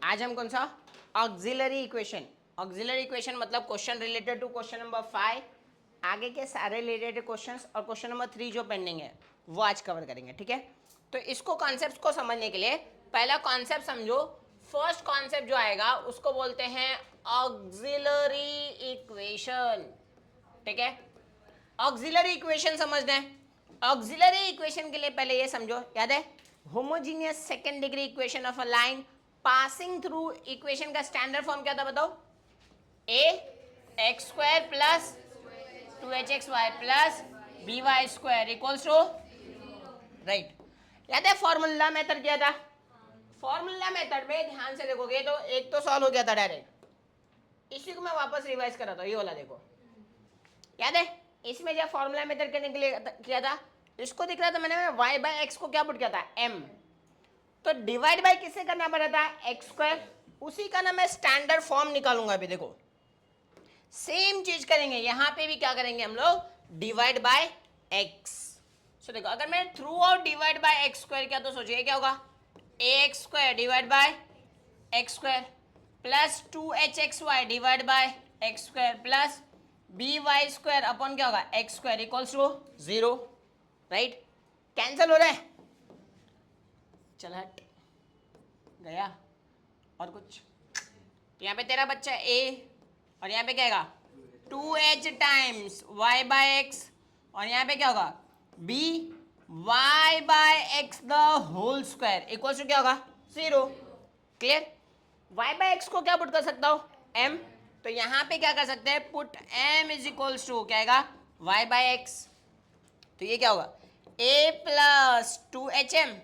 आज हम कौन सा ऑक्सिलरी इक्वेशन, ऑक्सिलरी इक्वेशन मतलब question related to question number 5, आगे के सारे रिलेटेड क्वेश्चंस और क्वेश्चन नंबर 3 जो पेंडिंग है वो आज कवर करेंगे, ठीक है। तो इसको कॉन्सेप्ट को समझने के लिए पहला कॉन्सेप्ट समझो। फर्स्ट कॉन्सेप्ट जो आएगा उसको बोलते हैं ऑक्सिलरी इक्वेशन, ठीक है। ऑक्सिलरी इक्वेशन समझना है। ऑक्सिलरी इक्वेशन के लिए पहले ये समझो, याद है homogeneous second degree equation of a line passing through, equation का स्टैंडर्ड फॉर्म क्या था बताओ? A x square plus 2hxy plus by square equals to, right. याद है फॉर्मूला मेथड क्या था? फॉर्मूला मेथड में ध्यान से देखोगे तो एक तो सॉल्व हो गया था डायरेक्ट, इसी को मैं वापस रिवाइज कर रहा था, ये वाला देखो, याद है इसमें जब फॉर्मूला मेथड करने के लिए किया था, इसको दिख रहा था मैंने y बाय एक्स को क्या पुट किया था m, तो डिवाइड बाय किससे करना पड़ा था? एक्स स्क्वायर, उसी का ना मैं स्टैंडर्ड फॉर्म निकालूंगा। अभी देखो सेम चीज करेंगे यहां पे भी, क्या करेंगे हम लोग? Divide by x. सो देखो अगर मैं throughout divide by x square किया तो सोचिए क्या होगा? A x square divide by x square plus 2hxy divide by x square plus by square upon क्या होगा? X square equals to 0, right. Cancel हो रहा है, चल हट गया। और कुछ यहाँ पे तेरा बच्चा a और यहाँ पे क्या आएगा? 2h times y by x, और यहाँ पे क्या होगा? b y by X the whole square equals to क्या होगा? 0। क्लियर? y बाय एक्स को क्या पुट कर सकता हूँ? m, तो यहाँ पे क्या कर सकते हैं? Put m is equals to क्या आएगा? y बाय एक्स, तो ये क्या होगा? a प्लस 2hm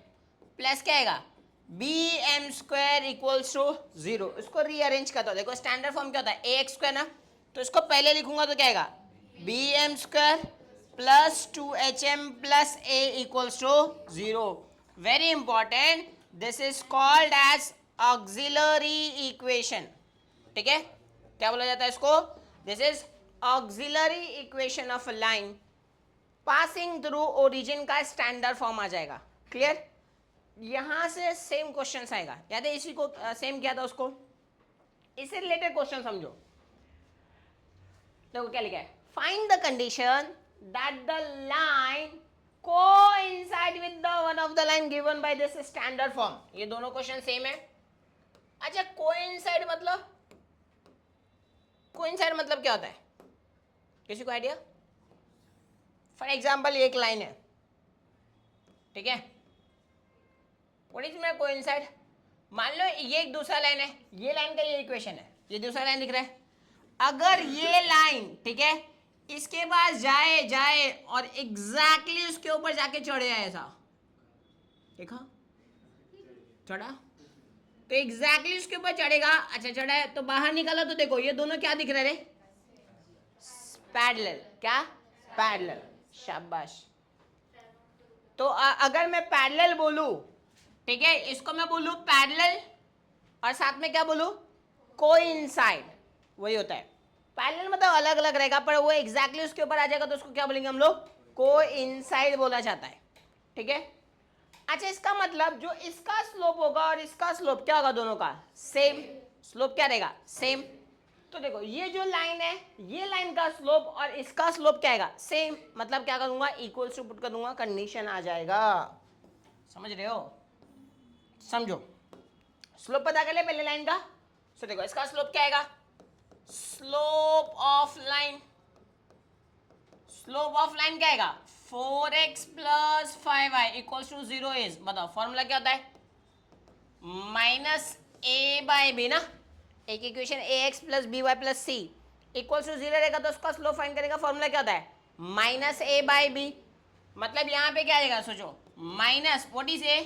प्लस क्या आएगा? B M square equals to 0। इसको रीअरेंज करता हूँ, देखो स्टैंडर्ड फॉर्म क्या होता है? ए एक्स स्क्वायर ना, तो इसको पहले लिखूंगा तो क्या आएगा? B M square plus 2hm plus A equals to 0। Very important, this is called as auxiliary equation, ठीक है। क्या बोला जाता है इसको? This is auxiliary equation of a line passing through origin का स्टैंडर्ड फॉर्म आ जाएगा। क्लियर? यहां से सेम क्वेश्चन आएगा, याद है इसी को सेम किया था उसको, इससे रिलेटेड क्वेश्चन समझो। देखो क्या लिखा है? Find the condition that the line coincide with the one of the line given by this standard form. ये दोनों क्वेश्चन सेम है। अच्छा कोइंसाइड मतलब, कोइंसाइड मतलब क्या होता है? किसी को आइडिया? फॉर एग्जाम्पल एक लाइन है, ठीक है, व्हाट इज माय कोइंसाइड? मान लो ये एक दूसरा लाइन है, ये लाइन का ये इक्वेशन है, ये दूसरा लाइन दिख रहा है। अगर ये लाइन, ठीक है, इसके पास जाए जाए और एग्जैक्टली उसके ऊपर जाके चढ़े जाए, ऐसा देखा चढ़ा, तो एग्जैक्टली उसके ऊपर चढ़ेगा। अच्छा चढ़ा है तो बाहर निकाला तो देखो ये दोनों क्या दिख रहे रे? पैरेलल। क्या? पैरेलल, शाबाश। तो अगर मैं पैरेलल बोलूं, ठीक है, इसको मैं बोलूं पैरेलल और साथ में क्या बोलूं? कोइंसाइड, वही होता है। पैरेलल मतलब अलग अलग रहेगा, पर वो एग्जैक्टली उसके ऊपर आ जाएगा तो उसको क्या बोलेंगे हम लोग? कोइंसाइड बोला जाता है, ठीक है। अच्छा इसका मतलब जो इसका स्लोप होगा और इसका स्लोप क्या होगा? दोनों का सेम स्लोप क्या रहेगा? सेम। तो देखो ये जो लाइन है, ये लाइन का स्लोप और इसका स्लोप क्या आएगा? सेम। मतलब क्या करूंगा? इक्वल्स टू पुट कर दूंगा, कंडीशन आ जाएगा। समझ रहे हो? समझो, स्लोप पता कर ले पहले लाइन का। सो देखो इसका स्लोप क्या आएगा? Slope of line, slope of line क्या आएगा? 4x plus 5y equals to 0 is, बताओ फॉर्मूला क्या होता है? माइनस ए बाय बी ना, एक equation A x plus B Y plus C equals to 0 रहेगा तो उसका स्लोप फाइंड करेगा, फॉर्मूला क्या होता है? Minus A by B. मतलब यहां पे क्या आएगा सोचो? Minus what is A?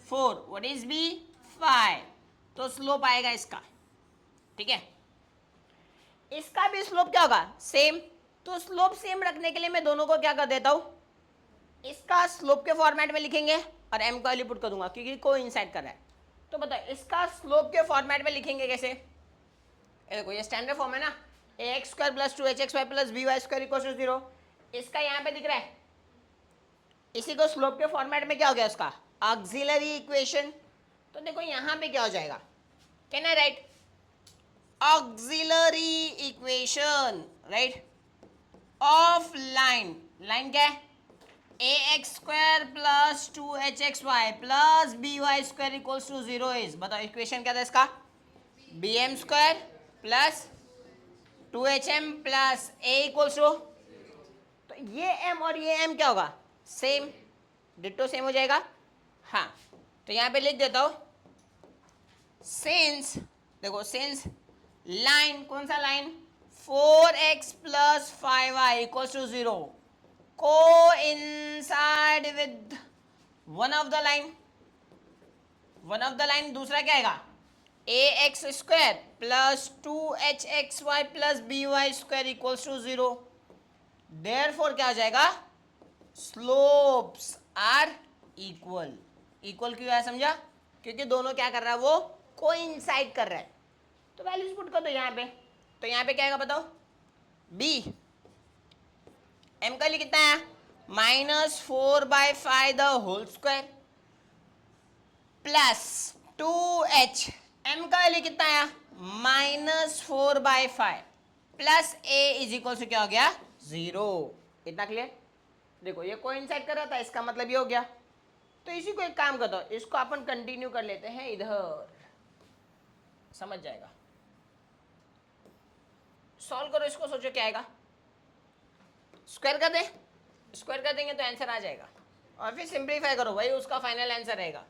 4, what is B? 5, तो स्लोप आएगा इसका, ठीक है। इसका भी स्लोप क्या होगा? सेम। तो स्लोप सेम रखने के लिए मैं दोनों को क्या कर देता हूं? इसका स्लोप के फॉर्मेट में लिखेंगे और m को पुट कर दूंगा क्योंकि कोइंसाइड कर रहा है। तो बताओ इसका स्लोप के फॉर्मेट में लिखेंगे कैसे? देखो ये स्टैंडर्ड फॉर्म है ना, a x square plus 2hxy plus B y square equal to 0। इसका यहाँ पे दिख रहा है, इसी को स्लोप के फॉर्मेट में क्या हो गया उसका? Auxiliary equation. तो देखो यहाँ पे क्या हो जाएगा? Can I write auxiliary equation write of line, line क्या है a x square plus 2hxy plus B y square equals to 0 is, बताओ इक्वेशन क्या था इसका, b M square plus 2hm plus A equals to, तो ये m और ये m क्या होगा, सेम, डिट्टो सेम हो जाएगा। हाँ तो यहाँ पे लिख देता हूँ सिंस, देखो सिंस लाइन, कौन सा line, 4x plus 5y equals to 0 coincide with one of the line, one of the line दूसरा क्या आएगा a x square plus 2hxy plus B y square equals to 0, therefore क्या हो जाएगा, slopes are equal, equal क्यों है समझा, क्योंकि दोनों क्या कर रहा है, वो कोइंसाइड कर रहा है। तो वैल्यूज पुट कर दो यहाँ पे, तो यहाँ पे क्या आएगा बताओ, बी एम का लिए कितना है -4/5 the whole square plus 2h, M का लिए कितना आया -4/5 plus a is equal to क्या हो गया 0, इतना क्लियर। देखो ये कोइंसाइड कर रहा था, इसका मतलब ये हो गया। तो इसी को एक काम करता हूँ, इसको अपन कंटिन्यू कर लेते हैं इधर, समझ जाएगा। सॉल्व करो इसको, सोचो क्या आएगा, स्क्वायर कर दे, स्क्वायर कर देंगे तो आंसर आ जाएगा, और फिर सिंप्लीफाई करो, वही उसका फाइनल आंसर रहेगा।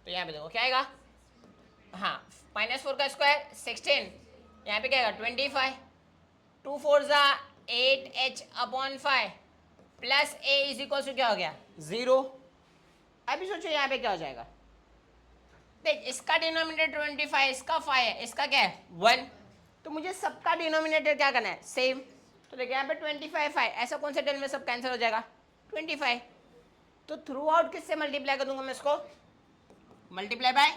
तो यहाँ पे देखो क्या आएगा, हाँ -4 का स्क्वायर 16, यहाँ पे क्या आएगा 25, 2 4 जा 8h/5 plus a is equal to क्या हो गया 0। अभी सोचो यहाँ पे क्या हो जाएगा, देख इसका डिनोमिनेटर 25, इसका 5 है, इसका क्या है 1, तो मुझे सबका डिनोमिनेटर क्या करना है सेम। तो देखिए यहाँ पे 25 5, ऐसा कौन से टर्म में सब कैंसिल हो जाएगा 25, तो थ्रू आउट किससे मल्टीप्लाई कर दूंगा मैं इसको, मल्टीप्लाई बाय,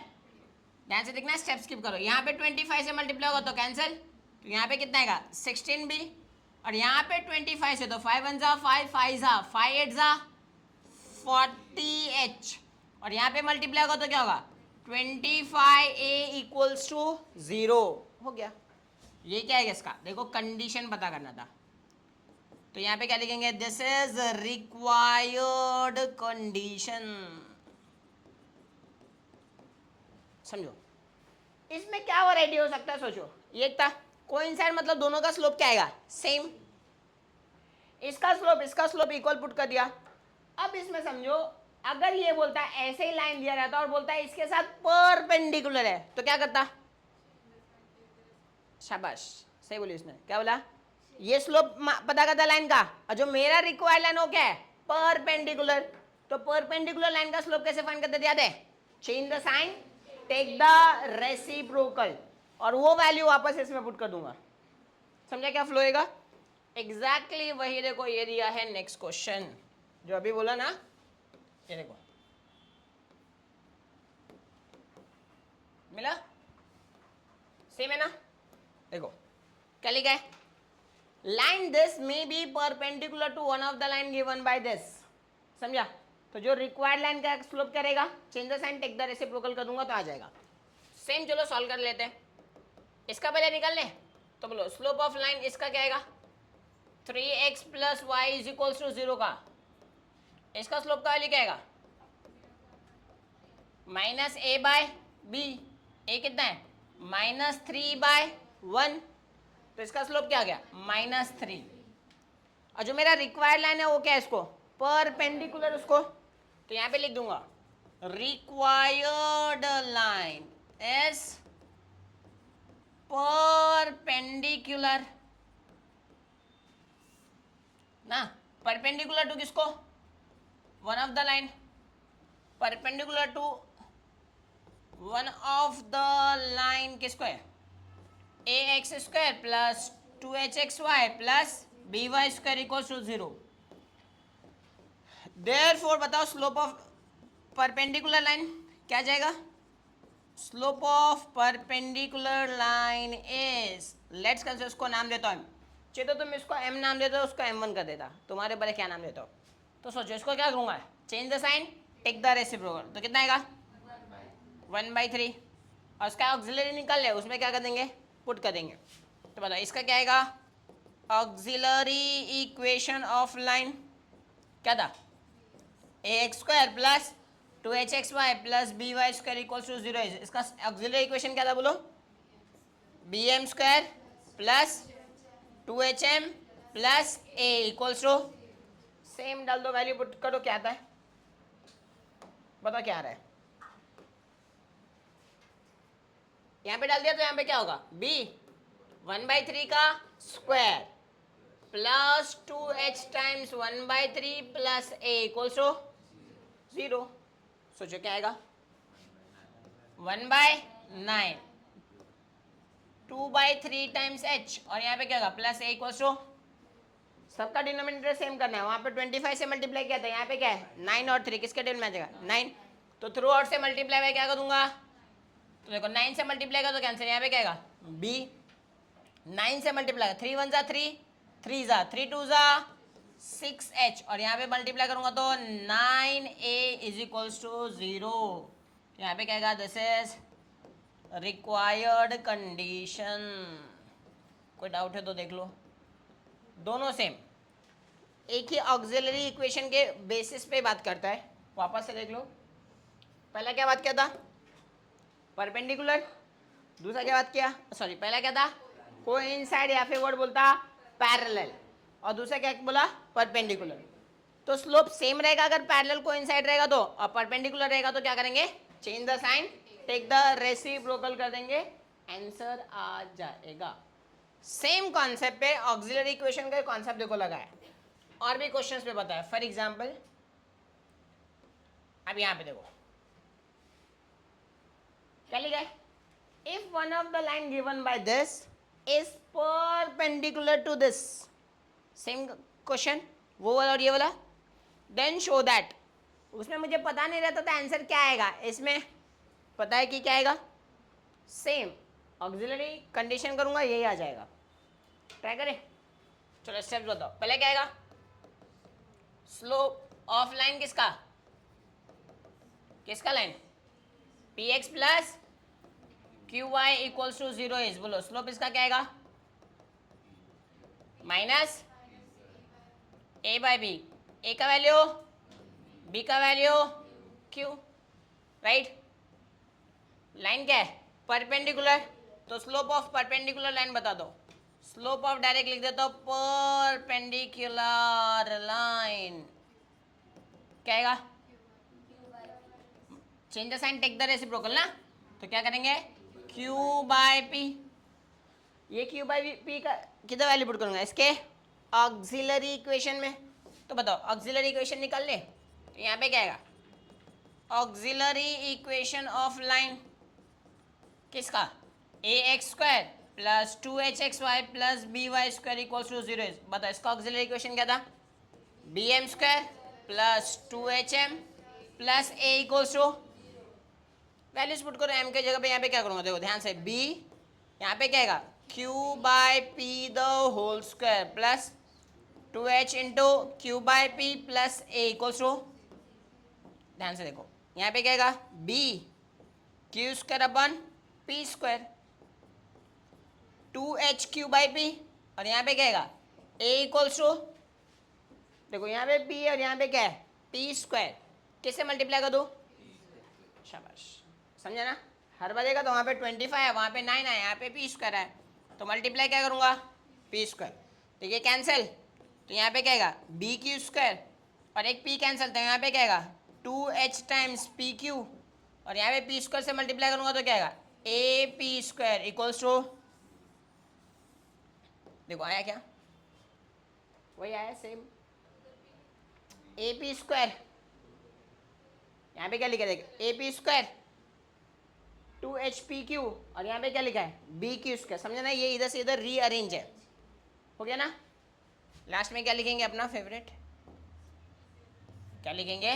ध्यान से देखना स्टेप स्किप करो, यहाँ पे 25 से मल्टीप्लाई होगा तो कैंसिल, तो यहाँ पे कितना आएगा 16b, और यहाँ पे 25 से तो 5 1 जा 5, 5 जा 5 8 जा 40h, और यहाँ पे मल्टीप्लाई होगा तो क्या होगा 25a इक्वल्स टू 0 हो गया। ये क्या है इसका, देखो कंडीशन पता करना था, तो यहाँ पे क्या लिखेंगे, दिस इज रिक्वायर्ड कंडीशन, समझो इसमें क्या वैरायटी हो सकता है, सोचो ये था कोइंसाइड मतलब दोनों का स्लोप क्या आएगा सेम, इसका स्लोप इक्वल पुट कर दिया। अब इसमें समझो अगर ये बोलता है ऐसे ही लाइन दिया रहता और बोलता है इसके साथ परपेंडिकुलर है तो क्या करता, शाबाश सही बोली उसने, क्या बोला, ये स्लोप पता करता लाइन का, और जो मेरा रिक्वायर्ड लाइन हो क्या है परपेंडिकुलर, तो परपेंडिकुलर लाइन का स्लोप कैसे फाइंड करते थे याद है, change the sign take the reciprocal, और वो वैल्यू वापस इसमें पुट कर दूंगा, समझा क्या फ्लो होगा, एग्जैक्टली वही देखो ये दिया है नेक्स्ट क्वेश्चन जो अभी बोला ना, ये देखो मिला, सेम है ना, देखो क्या लिखा है, line this may be perpendicular to one of the line given by this, समझा, तो जो रिक्वायर्ड लाइन का स्लोप करेगा change the sign take the reciprocal कर दूंगा तो आ जाएगा सेम। चलो सॉल्व कर लेते हैं, इसका पहले निकाल ले, तो बोलो स्लोप ऑफ लाइन इसका क्या आएगा 3x plus Y is equals to 0 का, इसका स्लोप का वैल्यू क्या आएगा -a/b, a कितना है -3/1, तो इसका स्लोप क्या आ गया -3, और जो मेरा रिक्वायर्ड लाइन है वो क्या है इसको परपेंडिकुलर उसको, तो यहाँ पे लिख दूंगा रिक्वायर्ड लाइन इज परपेंडिकुलर ना, परपेंडिकुलर टू किसको, one of the line, perpendicular to one of the line किसको है a x square plus 2hxy plus B y square equals to 0, therefore बताओ स्लोप ऑफ परपेंडिकुलर लाइन क्या जाएगा, slope of perpendicular line is, let's consider, उसको नाम देता हूँ, चाहिए तो तुम इसको m नाम देते हो, उसको m1 कर देता, तुम्हारे बड़े क्या नाम देता हो, तो सोचो इसको क्या करूँगा change the sign take the reciprocal, तो कितना आएगा 1/3 और उसका ऑक्सिलरी निकाल ले, उसमें क्या कर देंगे, पुट कर देंगे। तो बताओ इसका क्या आएगा, ऑक्सिलरी इक्वेशन ऑफ लाइन क्या था, ax² plus 2hxy plus by² equals to 0। इसका ऑक्सिलरी इक्वेशन क्या था बोलो, bm² plus 2hm plus a equals to, same डाल दो, वैल्यू पुट करो, क्या आता है बताओ क्या आ रहा है, यहाँ पे डाल दिया तो यहाँ पे क्या होगा, b 1/3 का square plus 2h times 1/3 plus a equals to 0। सोचो क्या आएगा, 1/9 2/3 टाइम्स h और यहाँ पे क्या होगा प्लस a इक्वल्स टू, सबका डिनोमिनेटर सेम करना है, वहाँ पे 25 से मल्टीप्लाई किया था, यहाँ पे क्या है 9 और 3, किसके टेबल में आ जाएगा 9, तो थ्रू आउट से मल्टीप्लाई में क्या कर दूंगा, तो देखो 9 से मल्टीप्लाई का तो कैंसिल, यहाँ पे क्या आएगा b, 9 से मल्टीप्लाई 3 1 जा 3, 3 जा 3 2 जा 6h और यहाँ पे मल्टीप्लाई करूंगा तो 9a इज इक्वल्स टू 0। यहाँ पे क्या आएगा, दिस इज रिक्वायर्ड कंडीशन। कोई डाउट है तो देख लो, दोनों सेम एक ही ऑक्सिलरी इक्वेशन के बेसिस पे बात करता है। वापस से देख लो, पहला क्या बात किया था, परपेंडिकुलर, दूसरा क्या बात किया, सॉरी पहला क्या था कोइंसाइड या फिर वर्ड बोलता पैरेलल, और दूसरा क्या बोला परपेंडिकुलर। तो स्लोप सेम रहेगा अगर पैरेलल कोइंसाइड रहेगा तो, और परपेंडिकुलर रहेगा तो क्या करेंगे, change the sign, take the reciprocal कर देंगे, आंसर आ जाएगा। सेम कॉन्सेप्ट पे ऑक्सिलरी इक्वेशन का कॉन्सेप्ट देखो लगा है, और भी क्वेश्चंस पे बताया। फॉर एग्जांपल अब यहाँ पे देखो क्या लिखा है, if one of the line given by this is perpendicular to this, same question वो वाला और ये वाला, देन शो दैट, उसमें मुझे पता नहीं रहता था आंसर क्या आएगा, इसमें पता है कि क्या आएगा, सेम ऑक्सिलरी कंडीशन करूंगा यही आ जाएगा। ट्राई करें, चलो स्टेप्स बताओ। पहले क्या आएगा, स्लोप ऑफ लाइन किसका, किसका line, P X plus Q Y equals to 0 is, बोलो स्लोप इसका क्या आएगा, minus A by B, A का वैल्यू बी का वैल्यू क्यू, राइट। लाइन क्या है परपेंडिकुलर, तो स्लोप ऑफ परपेंडिकुलर लाइन बता दो, स्लोप ऑफ डायरेक्ट लिख देता हूं परपेंडिकुलर लाइन क्या आएगा, change the sign take the reciprocal ना, तो क्या करेंगे q बाय p, ये q बाय p का कितना वैल्यू पुट करूंगा इसके ऑक्सिलरी इक्वेशन में, तो बताओ ऑक्सिलरी इक्वेशन निकाल ले, तो यहाँ पे क्या आएगा ऑक्सिलरी इक्वेशन ऑफ लाइन किसका, ax² plus 2hxy plus by² equals to 0। बताओ इसका ऑक्सिलरी इक्वेशन क्या था, bm² plus 2hm plus a equals to, values put करो m के जगह पे, यहाँ पे क्या करूँगा देखो ध्यान से, b यहाँ पे क्या आएगा q by p the whole square plus 2h into Q by p plus a equals to, ध्यान से देखो यहाँ पे क्या आएगा b q² upon p², 2h Q by p और यहाँ पे क्या आएगा a इक्वल्स टू, देखो यहाँ पे p और यहाँ पे क्या है p², किससे मल्टीप्लाई कर दो, शाबाश समझा ना, हर बजेगा तो वहाँ पे 25 है, वहाँ पे 9 है, यहाँ पे p² है, तो मल्टीप्लाई क्या करूँगा p², तो ये कैंसिल, तो यहाँ पे क्या आएगा bq² और एक p कैंसिल, तो यहाँ पे क्या आएगा 2h टाइम्स pq और यहाँ पे p² से मल्टीप्लाई करूँगा तो क्या आएगा ap² इक्वल्स टू, देखो आया क्या, वही आया सेम ap², यहाँ पे क्या लिखा है देख ap² 2hpq और यहाँ पे क्या लिखा है bq², समझे ना, ये इधर से इधर रीअरेंज है, हो गया ना। लास्ट में क्या लिखेंगे अपना फेवरेट, क्या लिखेंगे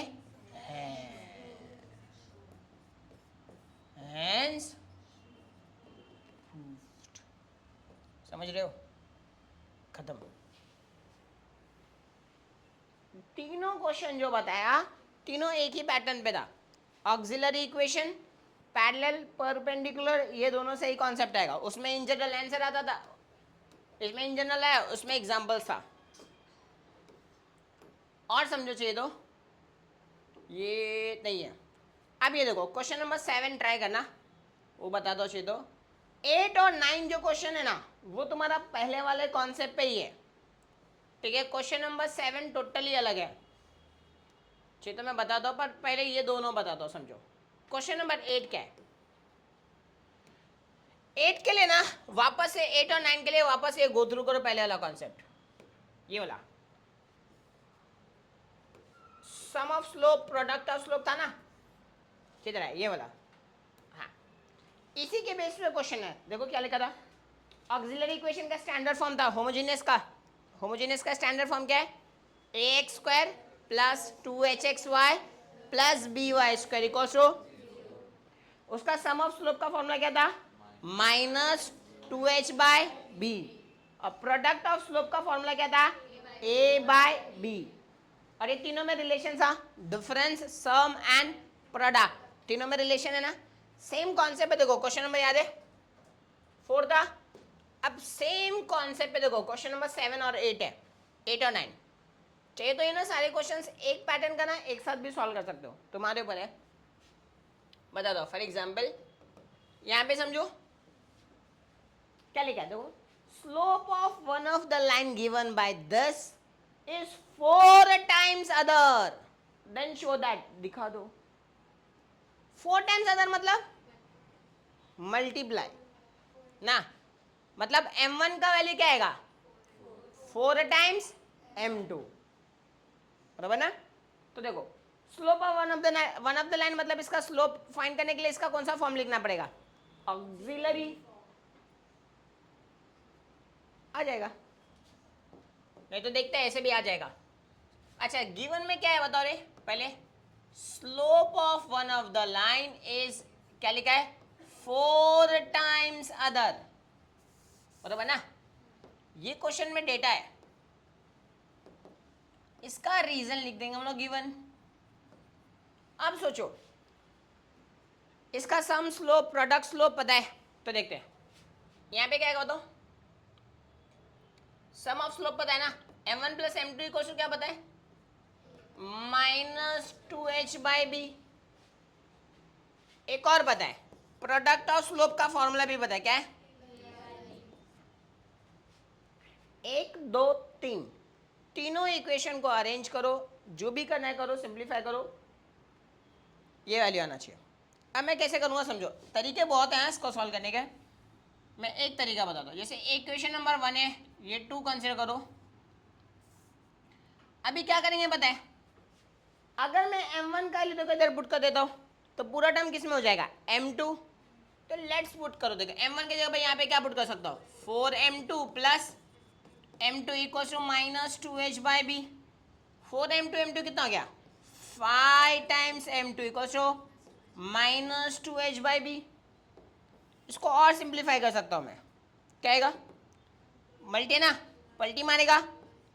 हैंस, समझ रहे हो, खत्म। तीनों क्वेश्चन जो बताया तीनों एक ही पैटर्न पे था, ऑक्सिलरी इक्वेशन, पैरेलल परपेंडिकुलर, ये दोनों से ही कॉन्सेप्ट आएगा। उसमें इन जनरल आंसर आता था, इसमें इन जनरल है, उसमें एग्जाम्पल्स था। और समझो चाहिए तो ये नहीं है। अब ये देखो क्वेश्चन नंबर 7 ट्राई करना, वो बता दो चाहिए तो। 8 और 9 जो क्वेश्चन है ना, वो तुम्हारा पहले वाले कॉन्सेप्ट पे ही है, ठीक है। क्वेश्चन नंबर 7 टोटली अलग है, चाहिए तो मैं बताता हूँ, पर पहले ये दोनों बताता हूँ, समझो। क्वेश्चन नंबर 8 क्या है? 8 के लिए ना वापस से 8 और 9 के लिए वापस ये गो थ्रू करो पहले वाला कॉन्सेप्ट, ये वाला sum of slope product of slope था ना, किधर है ये वाला? हाँ, इसी के बेस पे क्वेश्चन है। देखो क्या लिखा था, ऑक्सिलरी इक्वेशन का स्टैंडर्ड फॉर्म था होमोजेनियस का। होमोजेनियस का स्टैंडर्ड फॉर्म क्या है? ax square plus 2hxy plus by square equals to, उसका सम ऑफ स्लोप का फॉर्मूला क्या था? Minus 2h/b। और प्रोडक्ट ऑफ स्लोप का फॉर्मूला क्या था? a/b। और ये तीनों में रिलेशन था, डिफरेंस, सम एंड प्रोडक्ट, तीनों में रिलेशन है ना। सेम कॉन्सेप्ट है, देखो क्वेश्चन नंबर याद है 4 था। अब सेम कॉन्सेप्ट पे देखो क्वेश्चन नंबर 7 और 8 है, 8 और 9 चाहिए तो ये ना सारे क्वेश्चंस एक पैटर्न का ना एक साथ भी सॉल्व कर सकते हो, तुम्हारे ऊपर है। बता दो फॉर एग्जाम्पल, यहाँ पे समझो क्या लिखा है, देखो slope of one of the line given by this is 4 times other, then show that, दिखा दो। 4 टाइम्स अदर मतलब मल्टीप्लाई ना, मतलब m1 का वैल्यू क्या आएगा? 4 टाइम्स m2, बराबर ना। तो देखो slope of one of the line मतलब इसका स्लोप फाइंड करने के लिए इसका कौन सा फॉर्म लिखना पड़ेगा? ऑक्सिलरी आ जाएगा, नहीं तो देखते हैं ऐसे भी आ जाएगा। अच्छा गिवन में क्या है बताओ रे पहले, slope of one of the line is क्या लिखा है? 4 टाइम्स अदर, बराबर ना। ये क्वेश्चन में डेटा है, इसका रीजन लिख देंगे हम लोग गिवन। अब सोचो इसका सम स्लोप प्रोडक्ट स्लोप पता है, तो देखते हैं यहाँ पे क्या है बताओ, सम ऑफ स्लोप पता है ना, m1 plus m2 equal to क्या पता है? Minus 2h/b। एक और पता है, प्रोडक्ट ऑफ स्लोप का फॉर्मूला भी पता है, क्या है? 1 2 3, तीनों इक्वेशन को अरेंज करो, जो भी करना है करो, सिंप्लीफाई करो, ये वैल्यू आना चाहिए। अब मैं कैसे करूँगा समझो, तरीके बहुत हैं इसको सॉल्व करने के। मैं एक तरीका बताता हूँ, जैसे इक्वेशन नंबर 1 है, ये 2 कंसिडर करो। अभी क्या करेंगे पता है, अगर मैं m1 का लिए तो इधर पुट कर देता हूँ तो पूरा टर्म किस में हो जाएगा? m2। तो लेट्स पुट करो, देखो m1 की जगह पे यहाँ पे क्या पुट कर सकता हूँ? 4m2 plus m2 equal to minus 2h/b। 4m2 m2 कितना हो गया? 5 times m2 equal to minus 2h/b। इसको और सिंप्लीफाई कर सकता हूँ मैं, क्या आएगा? मल्टी ना, पलटी मारेगा,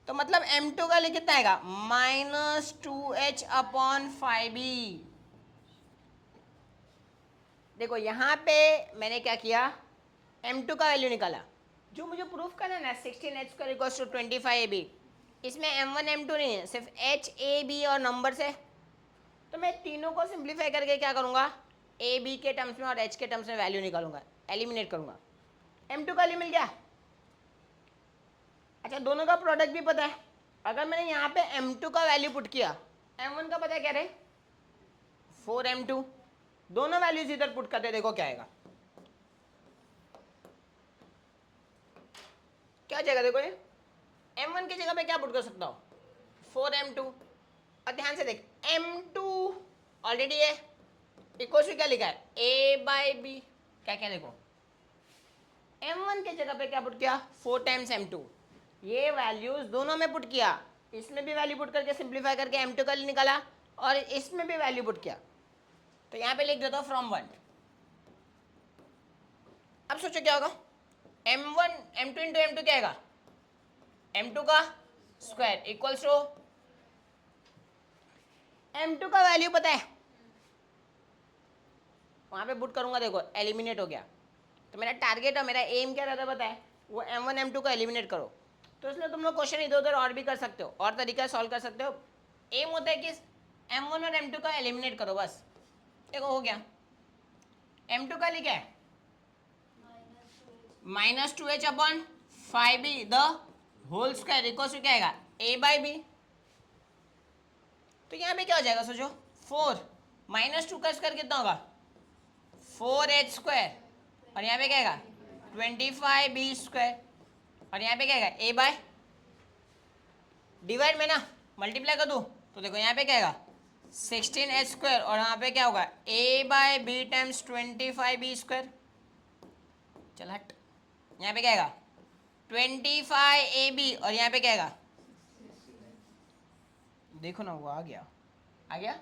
तो मतलब m2 का लिए कितना आएगा? Minus 2h/5b। देखो यहाँ पे मैंने क्या किया, m2 का वैल्यू निकाला, जो मुझे प्रूफ करना ना 16h² इक्वल्स टू 25ab, इसमें m1 m2 नहीं है, सिर्फ h a b और नंबर से। तो मैं तीनों को सिंप्लीफाई करके क्या करूँगा, a b के टर्म्स में और h के टर्म्स में वैल्यू निकालूंगा, एलिमिनेट करूँगा। m2 का वैल्यू मिल गया। अच्छा दोनों का प्रोडक्ट भी पता है, अगर मैंने यहाँ पे m2 का वैल्यू पुट किया, m1 का पता है क्या रहे? 4m2, दोनों वैल्यूज इधर पुट करते, देखो क्या आएगा, क्या जाएगा देखो ये, m1 की जगह पे क्या पुट कर सकता हूँ? 4m2। और ध्यान से देख m2 ऑलरेडी है, इक्वल टू क्या लिखा है? a/b। क्या क्या देखो m1 के जगह पे क्या पुट किया? 4 टाइम्स m2, ये वैल्यूज दोनों में पुट किया, इसमें भी वैल्यू पुट करके सिंप्लीफाई करके m2 का निकाला और इसमें भी वैल्यू पुट किया। तो यहाँ पे लिख देता हूँ फ्रॉम 1। अब सोचो क्या होगा, m1 m2 इंटू m2 क्या आएगा? m2 का स्क्वायर इक्वल्स टू m2 का वैल्यू पता है वहाँ पे पुट करूँगा, देखो एलिमिनेट हो गया। तो मेरा टारगेट और मेरा एम क्या रहता है पता है, वो M1 M2 को एलिमिनेट करो। तो इसलिए तुम लोग क्वेश्चन इधर उधर और भी कर सकते हो, और तरीका सॉल्व कर सकते हो। एम होता है कि M1 और M2 को एलिमिनेट करो बस। देखो हो गया, M2 का लिखा है -2h/5b the whole square equal to क्या आएगा a/b। तो यहाँ पे क्या हो जाएगा सोचो, 4 -2 का स्क्वायर कितना होगा 4h², और यहाँ पे क्या आएगा 25b², और यहाँ पे क्या आएगा a/, डिवाइड में ना मल्टीप्लाई कर दूँ तो देखो यहाँ पे क्या आएगा 16h², और यहाँ पे क्या होगा a/b टाइम्स 25b²। चल हट, यहाँ पे क्या आएगा 25ab, और यहाँ पे क्या आएगा, देखो ना वो आ गया, आ गया,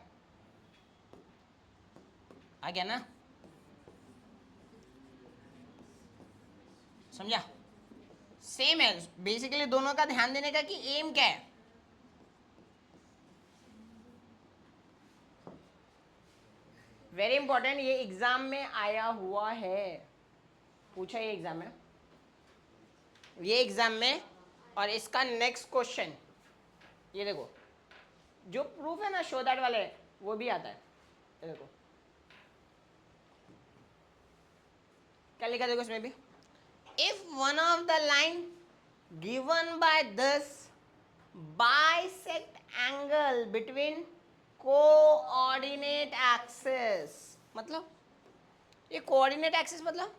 आ गया ना, समझा। सेम है बेसिकली दोनों का ध्यान देने का कि एम क्या है। वेरी इंपॉर्टेंट, ये एग्जाम में आया हुआ है, पूछा ये एग्जाम में, ये एग्जाम में। और इसका नेक्स्ट क्वेश्चन ये देखो, जो प्रूफ है ना शो दैट वाले, वो भी आता है। ये देखो क्या लिखा, देखो इसमें भी, if one of the line given by this bisect angle between coordinate axis, मतलब ये कोऑर्डिनेट एक्सिस मतलब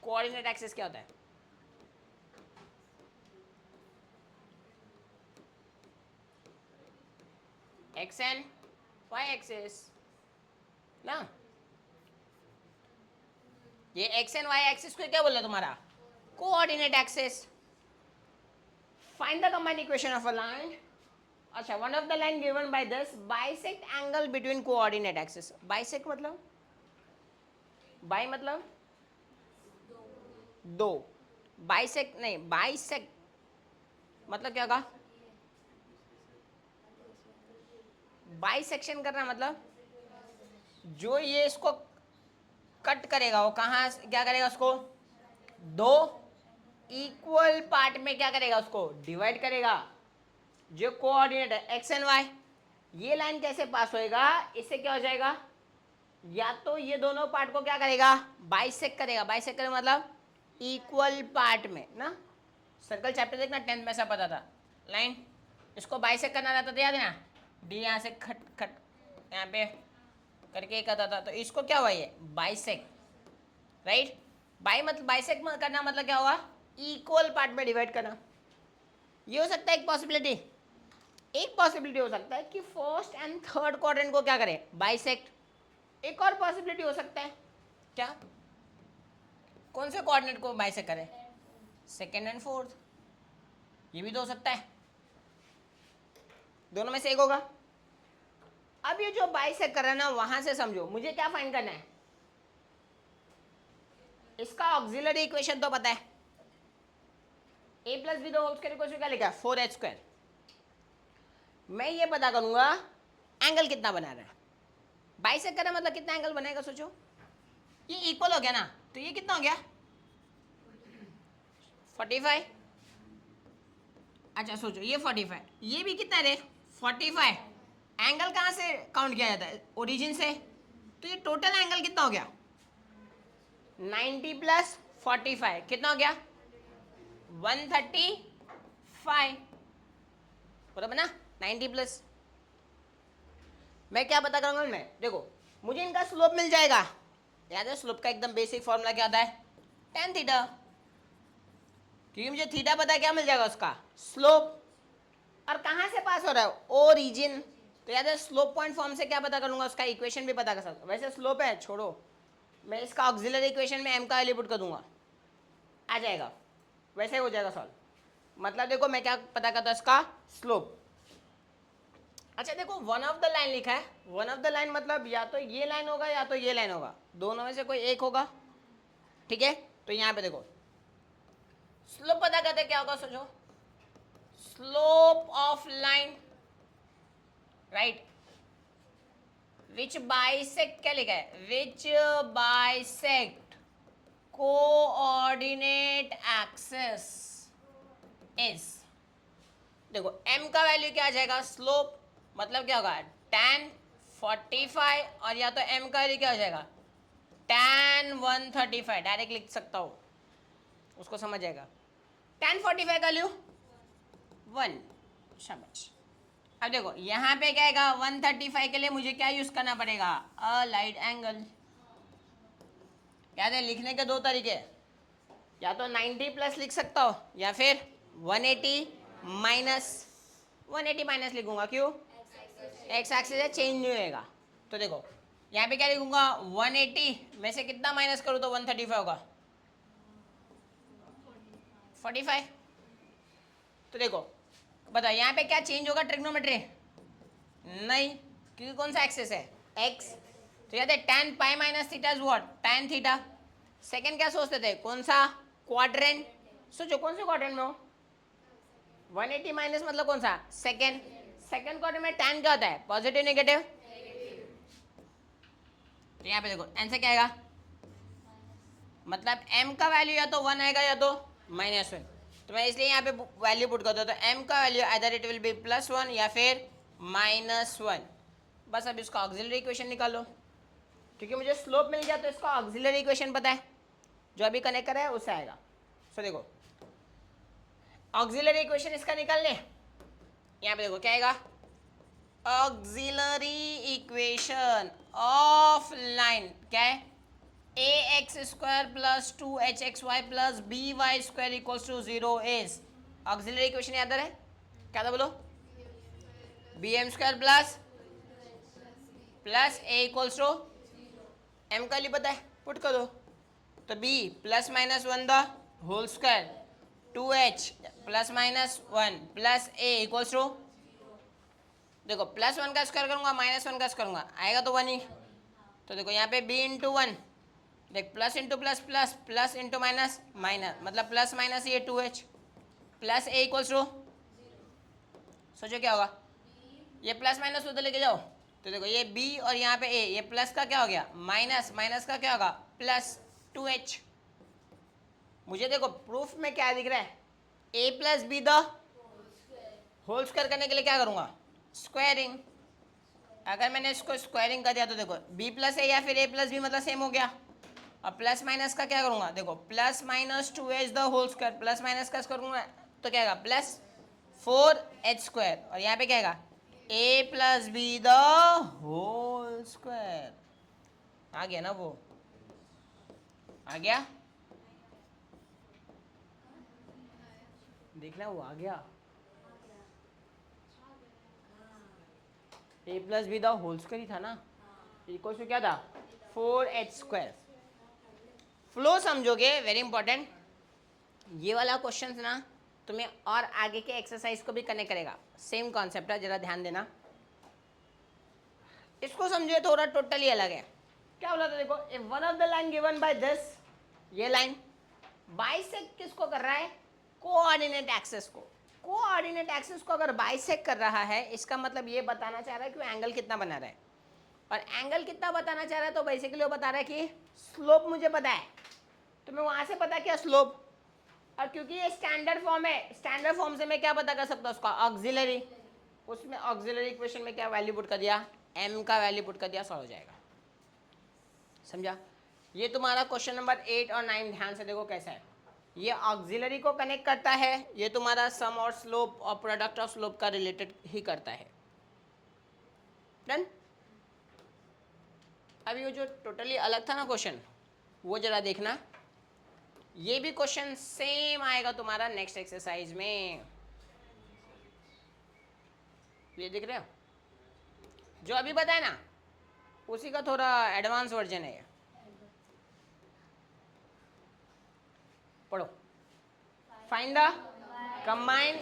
कोऑर्डिनेट एक्सिस क्या होता है, एक्स एंड वाई एक्सिस ना। ये एक्स एंड वाई एक्सिस को क्या बोल रहा है तुम्हारा coordinate axis. Find the combined equation of a line, अच्छा one of the line given by this bisect angle between coordinate axis. Bisect मतलब, बाई मतलब दो, बाइसेक्ट नहीं, बाइसेक्ट मतलब क्या होगा, बाइसेक्शन करना मतलब जो ये इसको कट करेगा वो कहाँ क्या करेगा, उसको दो इक्वल पार्ट में क्या करेगा, उसको डिवाइड करेगा। जो कोऑर्डिनेट है एक्स एंड वाई, ये लाइन कैसे पास होएगा, इससे क्या हो जाएगा, या तो ये दोनों पार्ट को क्या करेगा बाइसेक्ट करेगा। बाइसेक्ट करेगा मतलब इक्वल पार्ट में ना। सर्कल चैप्टर देखना 10th में ऐसा पता था, लाइन इसको बाइसेक्ट करना रहता था, याद है ना, डी यहाँ से खट खट यहाँ पे करके एक आता था, तो इसको क्या हुआ ये बाइसेक्ट, राइट। बाई मतलब बाइसेक्ट करना मतलब क्या होगा इक्वल पार्ट में डिवाइड करना। ये हो सकता है एक पॉसिबिलिटी। एक पॉसिबिलिटी हो सकता है कि फर्स्ट एंड थर्ड क्वाड्रेंट को क्या करें बाइसेक्ट। एक और पॉसिबिलिटी हो सकता है क्या, कौन से कोऑर्डिनेट को बाइसेक्ट करें, सेकेंड एंड फोर्थ, ये भी तो हो सकता है, दोनों में से एक होगा। अब ये जो बाइसेक्ट कर रहा है ना, वहां से समझो मुझे क्या फाइंड करना है, इसका ऑक्सिलरी इक्वेशन तो पता है, a plus B the whole square equal to क्या लिखा है 4h²। मैं ये पता करूंगा एंगल कितना बना रहा है, बाइसेक्ट कर रहा है मतलब कितना एंगल बनेगा, सोचो ये इक्वल हो गया ना, तो ये कितना हो गया 45। अच्छा सोचो ये 45, ये भी कितना है 45। एंगल कहाँ से काउंट किया जाता है ओरिजिन से, तो ये टोटल एंगल कितना हो गया 90 प्लस 45 कितना हो गया 135, बराबर ना 90 प्लस। मैं क्या पता करूंगा, मैं देखो मुझे इनका स्लोप मिल जाएगा, याद है स्लोप का एकदम बेसिक फॉर्मूला क्या होता है tan थीटा, क्योंकि मुझे थीटा पता है क्या मिल जाएगा उसका स्लोप, और कहाँ से पास हो रहा है ओरिजिन, तो याद है स्लोप पॉइंट फॉर्म से क्या पता करूंगा उसका इक्वेशन भी पता कर सकता। वैसे स्लोप है छोड़ो, मैं इसका ऑक्सिलरी इक्वेशन में m का वैल्यू पुट कर दूंगा, आ जाएगा, वैसे हो जाएगा सॉल्व। मतलब देखो मैं क्या पता करता हूँ इसका स्लोप। अच्छा देखो वन ऑफ द लाइन लिखा है, वन ऑफ द लाइन मतलब या तो ये लाइन होगा या तो ये लाइन होगा, दोनों में से कोई एक होगा, ठीक है। तो यहाँ पे देखो स्लोप पता करते क्या होगा, सोचो slope of line, right, which bisect क्या लिखा है, विच बाइसेक्ट कोऑर्डिनेट एक्सिस इज, देखो m का वैल्यू क्या आ जाएगा, स्लोप मतलब क्या होगा tan 45, और या तो m का वैल्यू क्या हो जाएगा tan 135, डायरेक्ट लिख सकता हूँ, उसको समझ जाएगा। tan 45 का वैल्यू 1, शाबाश। अब देखो यहाँ पे क्या आएगा, 135 के लिए मुझे क्या यूज करना पड़ेगा, अ लाइट एंगल। याद है लिखने के दो तरीके, या तो 90 प्लस लिख सकता हो या फिर 180 माइनस, 180 माइनस लिखूंगा, क्यों, एक्स एक्सिस है, चेंज नहीं होएगा। तो देखो यहाँ पे क्या लिखूंगा, 180 में से कितना माइनस करूँ तो 135 होगा, 45। तो देखो बताओ यहाँ पे क्या चेंज होगा, ट्रिग्नोमेट्री नहीं, क्योंकि कौन सा एक्सिस है, एक्स। तो याद है tan pi minus theta is what, tan theta. Second क्या सोचते थे, कौन सा क्वाड्रेंट, सोचो कौन से क्वाड्रेंट में हो, 180 माइनस मतलब कौन सा, सेकंड। सेकंड क्वाड्रेंट में tan क्या होता है, पॉजिटिव नेगेटिव। तो यहाँ पे देखो आंसर क्या आएगा, मतलब m का वैल्यू या तो 1 आएगा या तो -1। तो मैं इसलिए यहाँ पे वैल्यू पुट करता हूँ, तो m का value either it will be +1 या फिर -1। बस अब इसका ऑक्सिलरी इक्वेशन निकालो, क्योंकि मुझे स्लोप मिल गया तो इसका ऑक्सिलरी इक्वेशन पता है, जो अभी कनेक्ट करा है उससे आएगा। सो देखो ऑक्सिलरी इक्वेशन इसका निकाल ले, यहाँ पे देखो क्या आएगा, ऑक्सिलरी इक्वेशन ऑफ लाइन क्या है, ax² plus 2hxy plus by² equals to 0 is, auxiliary equation याद है क्या था बोलो, bm² plus a equals to m का लिए पता है, पुट कर दो, तो b +-1 the whole square 2h +-1 plus a equals to, देखो +1 का स्क्वायर करूंगा -1 का स्क्वायर करूंगा आएगा तो 1 ही। तो देखो यहाँ पे b इंटू 1, देख plus into plus plus plus into minus minus, मतलब प्लस माइनस ये 2h plus a equals to, सोचो क्या होगा, ये प्लस माइनस उधर लेके जाओ, तो देखो ये b और यहाँ पे a, ये प्लस का क्या हो गया माइनस, माइनस का क्या होगा प्लस 2h। मुझे देखो प्रूफ में क्या दिख रहा है, a plus B the whole square करने के लिए क्या करूँगा, स्क्वायरिंग। अगर मैंने इसको स्क्वायरिंग कर दिया तो देखो b प्लस ए या फिर a प्लस बी मतलब सेम हो गया, और प्लस माइनस का क्या करूँगा, देखो plus minus 2h the whole square, plus minus का स्क्वायर करूँगा तो क्या आएगा +4h², और यहाँ पे क्या आएगा a plus B the whole square. आ गया ना, वो आ गया, देखना वो आ गया, a plus B the whole square ही था ना, इक्वल टू क्या था 4h²। फ्लो समझोगे, वेरी इंपॉर्टेंट। ये वाला क्वेश्चन ना तुम्हें और आगे के एक्सरसाइज को भी कनेक्ट करेगा, सेम कॉन्सेप्ट है, जरा ध्यान देना, इसको समझिए थोड़ा टोटली अलग है। क्या बोला था देखो, if one of the line given by this, ये लाइन बाइसेक्ट किसको कर रहा है, कोऑर्डिनेट एक्सिस को। कोऑर्डिनेट एक्सिस को अगर बाइसेक्ट कर रहा है, इसका मतलब ये बताना चाह रहा है कि वो एंगल कितना बना रहा है, और एंगल कितना बताना चाह रहा है तो बेसिकली वो बता रहा है कि स्लोप मुझे पता है, तो मैं वहां से पता किया स्लोप, और क्योंकि ये स्टैंडर्ड फॉर्म है, स्टैंडर्ड फॉर्म से मैं क्या पता कर सकता हूँ उसका ऑक्सिलरी, उसमें ऑक्सिलरी इक्वेशन में क्या वैल्यू पुट कर दिया, m का वैल्यू पुट कर दिया, सॉल्व हो जाएगा। समझा, ये तुम्हारा क्वेश्चन नंबर 8 और 9 ध्यान से देखो कैसा है, ये ऑक्सिलरी को कनेक्ट करता है, ये तुम्हारा सम और स्लोप और प्रोडक्ट ऑफ स्लोप का रिलेटेड ही करता है। डन। अब ये जो टोटली अलग था ना क्वेश्चन, वो जरा देखना, ये भी क्वेश्चन सेम आएगा तुम्हारा नेक्स्ट एक्सरसाइज में, ये दिख रहे हो, जो अभी बताया ना उसी का थोड़ा एडवांस वर्जन है। पढ़ो, find the combined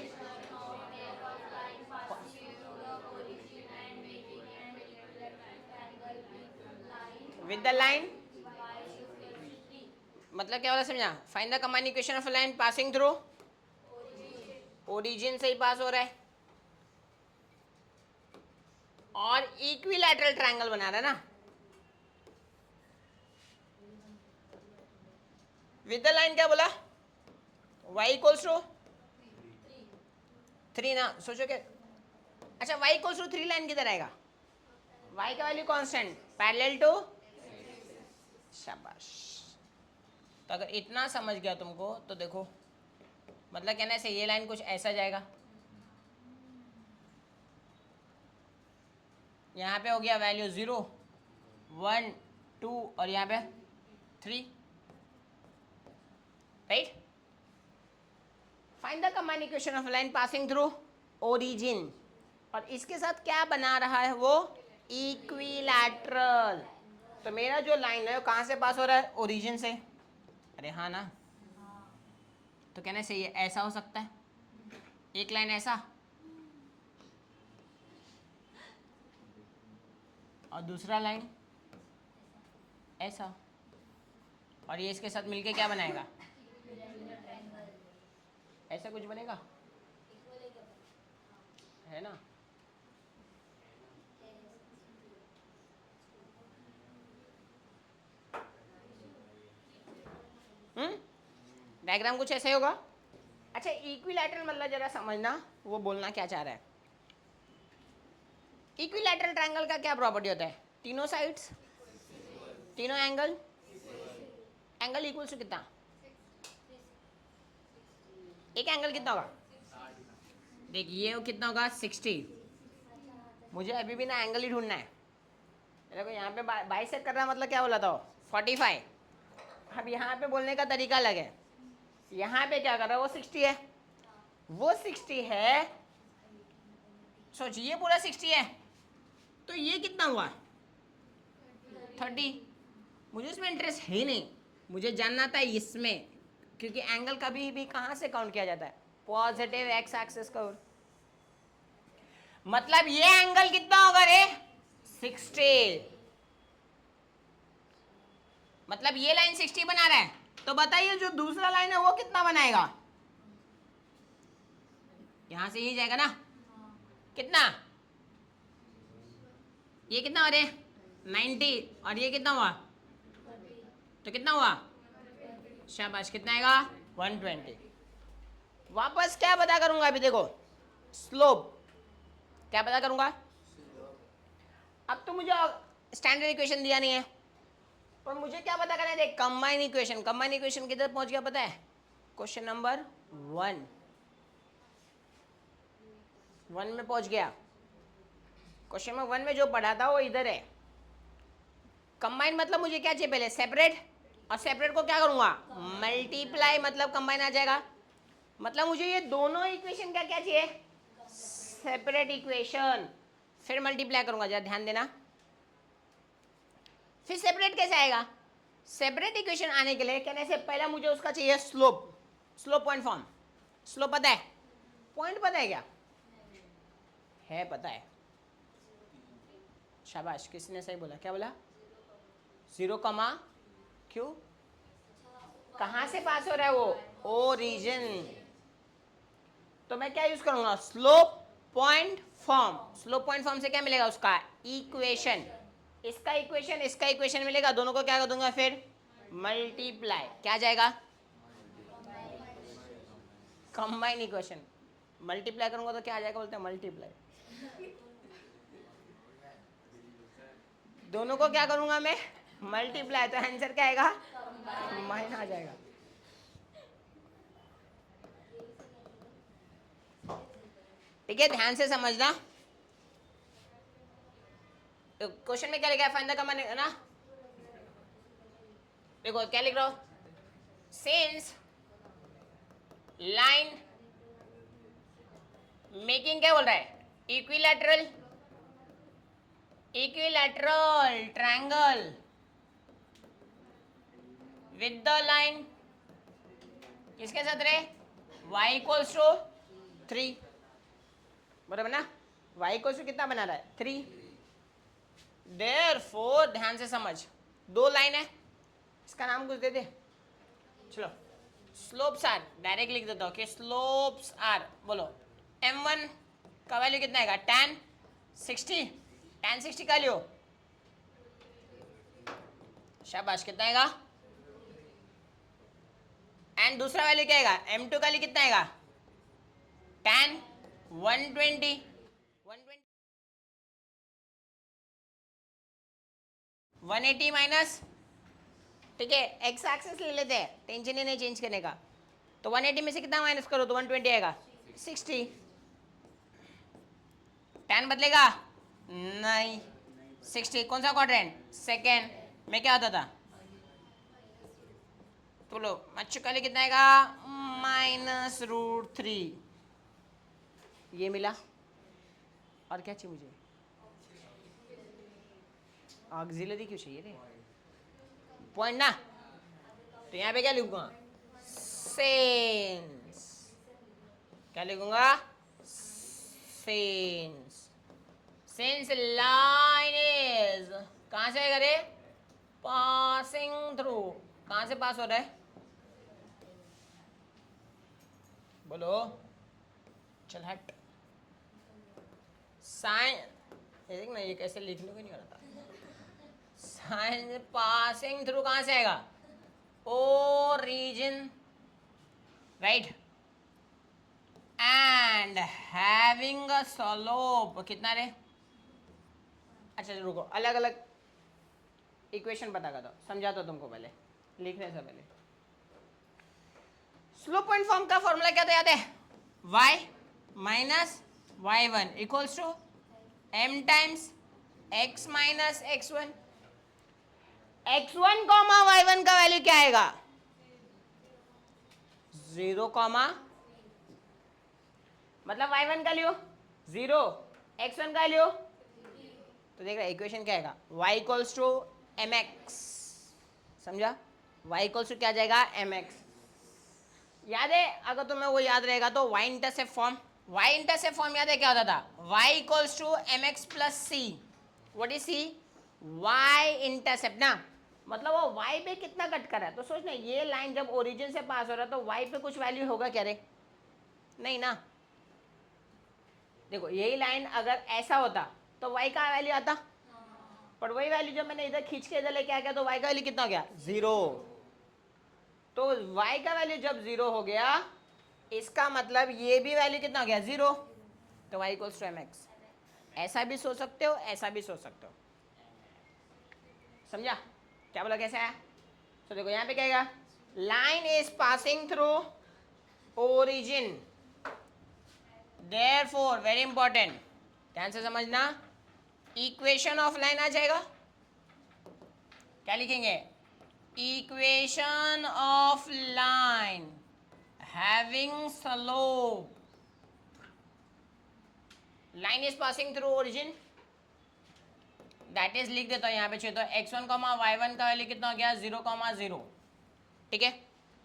with the line, मतलब क्या वाला समझा, find the combined equation of a line passing through origin से ही पास हो रहा है, और और इक्विलैटरल ट्रायंगल बना रहा है ना, विद द लाइन क्या बोला, y इक्वल्स टू 3 ना, सोचो क्या, अच्छा y इक्वल्स टू 3 लाइन किधर आएगा, y का वैल्यू कांस्टेंट पैरेलल टू, शाबाश। तो अगर इतना समझ गया तुमको तो देखो, मतलब कहने से ये लाइन कुछ ऐसा जाएगा, यहाँ पे हो गया वैल्यू 0 1 2 और यहाँ पे 3, right. Find the combined equation of line passing through origin, और इसके साथ क्या बना रहा है वो, इक्विलैटरल। तो मेरा जो लाइन है वो कहाँ से पास हो रहा है, ओरिजिन से, अरे हाँ ना, तो कहने से ये ऐसा हो सकता है, एक लाइन ऐसा और दूसरा लाइन ऐसा, और ये इसके साथ मिलके क्या बनाएगा, ऐसा कुछ बनेगा, है ना। डायग्राम कुछ ऐसे होगा। अच्छा इक्विलैटरल मतलब जरा समझना वो बोलना क्या चाह रहा है। इक्विलैटरल ट्रायंगल का क्या प्रॉपर्टी होता है, तीनों साइड्स, तीनों एंगल, एंगल इक्वल टू कितना, एक एंगल कितना होगा, देखिए ये कितना होगा 60, मुझे अभी भी ना एंगल ही ढूंढना है। देखो यहाँ पे बाइसेक्ट कर रहा मतलब क्या बोला था 45, अब यहाँ पे बोलने का तरीका अलग है, यहाँ पे क्या कर रहा है वो 60 है, वो 60 है, सोचिए ये पूरा 60 है, तो ये कितना हुआ 30, मुझे इसमें इंटरेस्ट है ही नहीं, मुझे जानना था इसमें, क्योंकि एंगल कभी भी कहाँ से काउंट किया जाता है, पॉजिटिव एक्स एक्सिस का, मतलब ये एंगल कितना होगा रे 60, मतलब ये लाइन 60 बना रहा है, तो बताइए जो दूसरा लाइन है वो कितना बनाएगा, यहां से ही जाएगा ना, कितना, ये कितना हो रहे 90 और ये कितना हुआ, तो कितना हुआ, शाबाश कितना आएगा 120। वापस क्या पता करूंगा अभी देखो, स्लोप क्या पता करूंगा, अब तो मुझे स्टैंडर्ड इक्वेशन दिया नहीं है, पर मुझे क्या पता करना है, देख कंबाइन इक्वेशन, कंबाइन इक्वेशन किधर पहुंच गया पता है, क्वेश्चन नंबर 1 में पहुंच गया, क्वेश्चन नंबर 1 में जो पढ़ा था वो इधर है। कंबाइन मतलब मुझे क्या चाहिए पहले, सेपरेट, और सेपरेट को क्या करूंगा मल्टीप्लाई, मतलब कंबाइन आ जाएगा, मतलब मुझे ये दोनों इक्वेशन का क्या चाहिए, सेपरेट इक्वेशन, फिर मल्टीप्लाई करूंगा, जरा ध्यान देना। फिर सेपरेट कैसे आएगा, सेपरेट इक्वेशन आने के लिए कहने से पहले मुझे उसका चाहिए slope, slope point form, slope पता है, पॉइंट पता है क्या है, पता है, शाबाश किसने सही बोला, क्या बोला 0, क्यों, कहां से पास हो रहा है वो, ओरिजिन, तो मैं क्या यूज करूंगा slope point form, slope point form से क्या मिलेगा उसका इक्वेशन, इसका इक्वेशन इसका इक्वेशन मिलेगा, दोनों को क्या कर दूंगा फिर मल्टीप्लाई, क्या जाएगा कंबाइन इक्वेशन, मल्टीप्लाई करूंगा तो क्या आ जाएगा, बोलते हैं मल्टीप्लाई, दोनों को क्या करूंगा मैं मल्टीप्लाई, तो आंसर क्या आएगा कंबाइन आ जाएगा। ठीक है ध्यान से समझना, क्वेश्चन में क्या लिखा है, फाइंड द कॉमन, है ना, देखो क्या लिख रहा हो, सिंस लाइन मेकिंग क्या बोल रहा है, equilateral, equilateral triangle with the line किसके साथ रहे, y इक्वल्स टू 3, बराबर ना, y इक्वल्स टू कितना बना रहा है 3, देयरफॉर ध्यान से समझ, दो लाइन है, इसका नाम कुछ दे दे, चलो स्लोप्स आर, डायरेक्ट लिख देता हूँ कि स्लोप्स आर, बोलो m1 का वैल्यू कितना आएगा tan 60, tan 60 का लियो, शाबाश, कितना आएगा? एंड दूसरा वैल्यू क्या आएगा? m2 का लिए कितना आएगा? tan 120, 180 माइनस, ठीक है, एक्स एक्सेस ले लेते हैं, टेंशन ही नहीं चेंज करने का। तो 180 में से कितना माइनस करो तो 120 आएगा, 60। tan बदलेगा नहीं, 60 कौन सा क्वाड्रेंट? सेकेंड में क्या होता था? तो लो मच्छू का लिए कितना आएगा? -√3। ये मिला, और क्या चाहिए मुझे? ऑक्सिलरी क्यों चाहिए रे? पॉइंट ना, तो यहाँ पे क्या लिखूंगा? सेंस। क्या लिखूंगा? सेंस। सेंस लाइन इज, कहां से आएगा रे? Passing through. कहां से पास हो रहा है? बोलो, चल हट। साइन, देख ना ये कैसे लिखने को नहीं आता। साइन पासिंग थ्रू कहां से आएगा? Origin, right, and having a slope, कितना रे? अच्छा रुको, अलग अलग इक्वेशन पता कर दो, समझाता तुमको पहले, लिखने से पहले। स्लोप पॉइंट फॉर्म का फॉर्मूला क्या था याद है? y minus y1 equals to m times x minus x1। x1 comma y1 का वैल्यू क्या आएगा? 0 कॉमा, मतलब y1 का लियो 0, x1 का लियो, तो देख रहा इक्वेशन क्या आएगा? y इक्वल्स टू mx, समझा? y इक्वल्स टू क्या जाएगा? mx। याद है, अगर तुम्हें वो याद रहेगा तो y intercept form, y intercept form याद है क्या होता था? y equals to mx plus c। What is c? y intercept ना, मतलब वो y पे कितना कट कर रहा है। तो सोच ना, ये लाइन जब ओरिजिन से पास हो रहा है तो y पे कुछ वैल्यू होगा क्या रे? नहीं ना। देखो यही लाइन अगर ऐसा होता तो y का वैल्यू आता, पर वही वैल्यू जब मैंने इधर खींच के इधर लेके आ गया तो y का वैल्यू कितना हो गया? 0। तो y का वैल्यू जब 0 हो गया, इसका मतलब ये भी वैल्यू कितना हो गया? 0। तो y इक्वल्स टू mx। ऐसा भी सोच सकते हो, ऐसा भी सोच सकते हो, समझा? क्या बोला, कैसे है? तो देखो यहाँ पे क्या आएगा? Line is passing through origin, therefore very important, ध्यान से समझना, इक्वेशन ऑफ लाइन आ जाएगा। क्या लिखेंगे? Equation of line having slope, line is passing through origin, that is, लिख देता हूँ यहाँ पे चाहिए तो x1 कॉमा y1 का वैल्यू कितना हो गया? 0,0। ठीक है,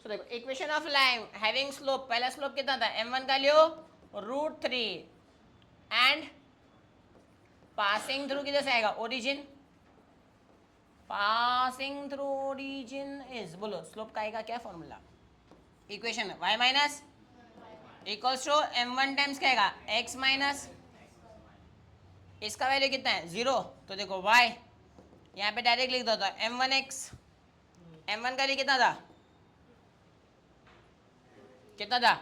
सो देखो equation of line having slope, पहला स्लोप कितना था? m1 का लियो √3 एंड पासिंग थ्रू किधर से आएगा? Origin, passing through origin is, बोलो स्लोप का आएगा क्या formula? Equation y minus equals to m1 times क्या आएगा? x माइनस, इसका वैल्यू कितना है? 0। तो देखो y यहाँ पे डायरेक्ट लिख दो, m1x, m1 का लिए कितना था? कितना था?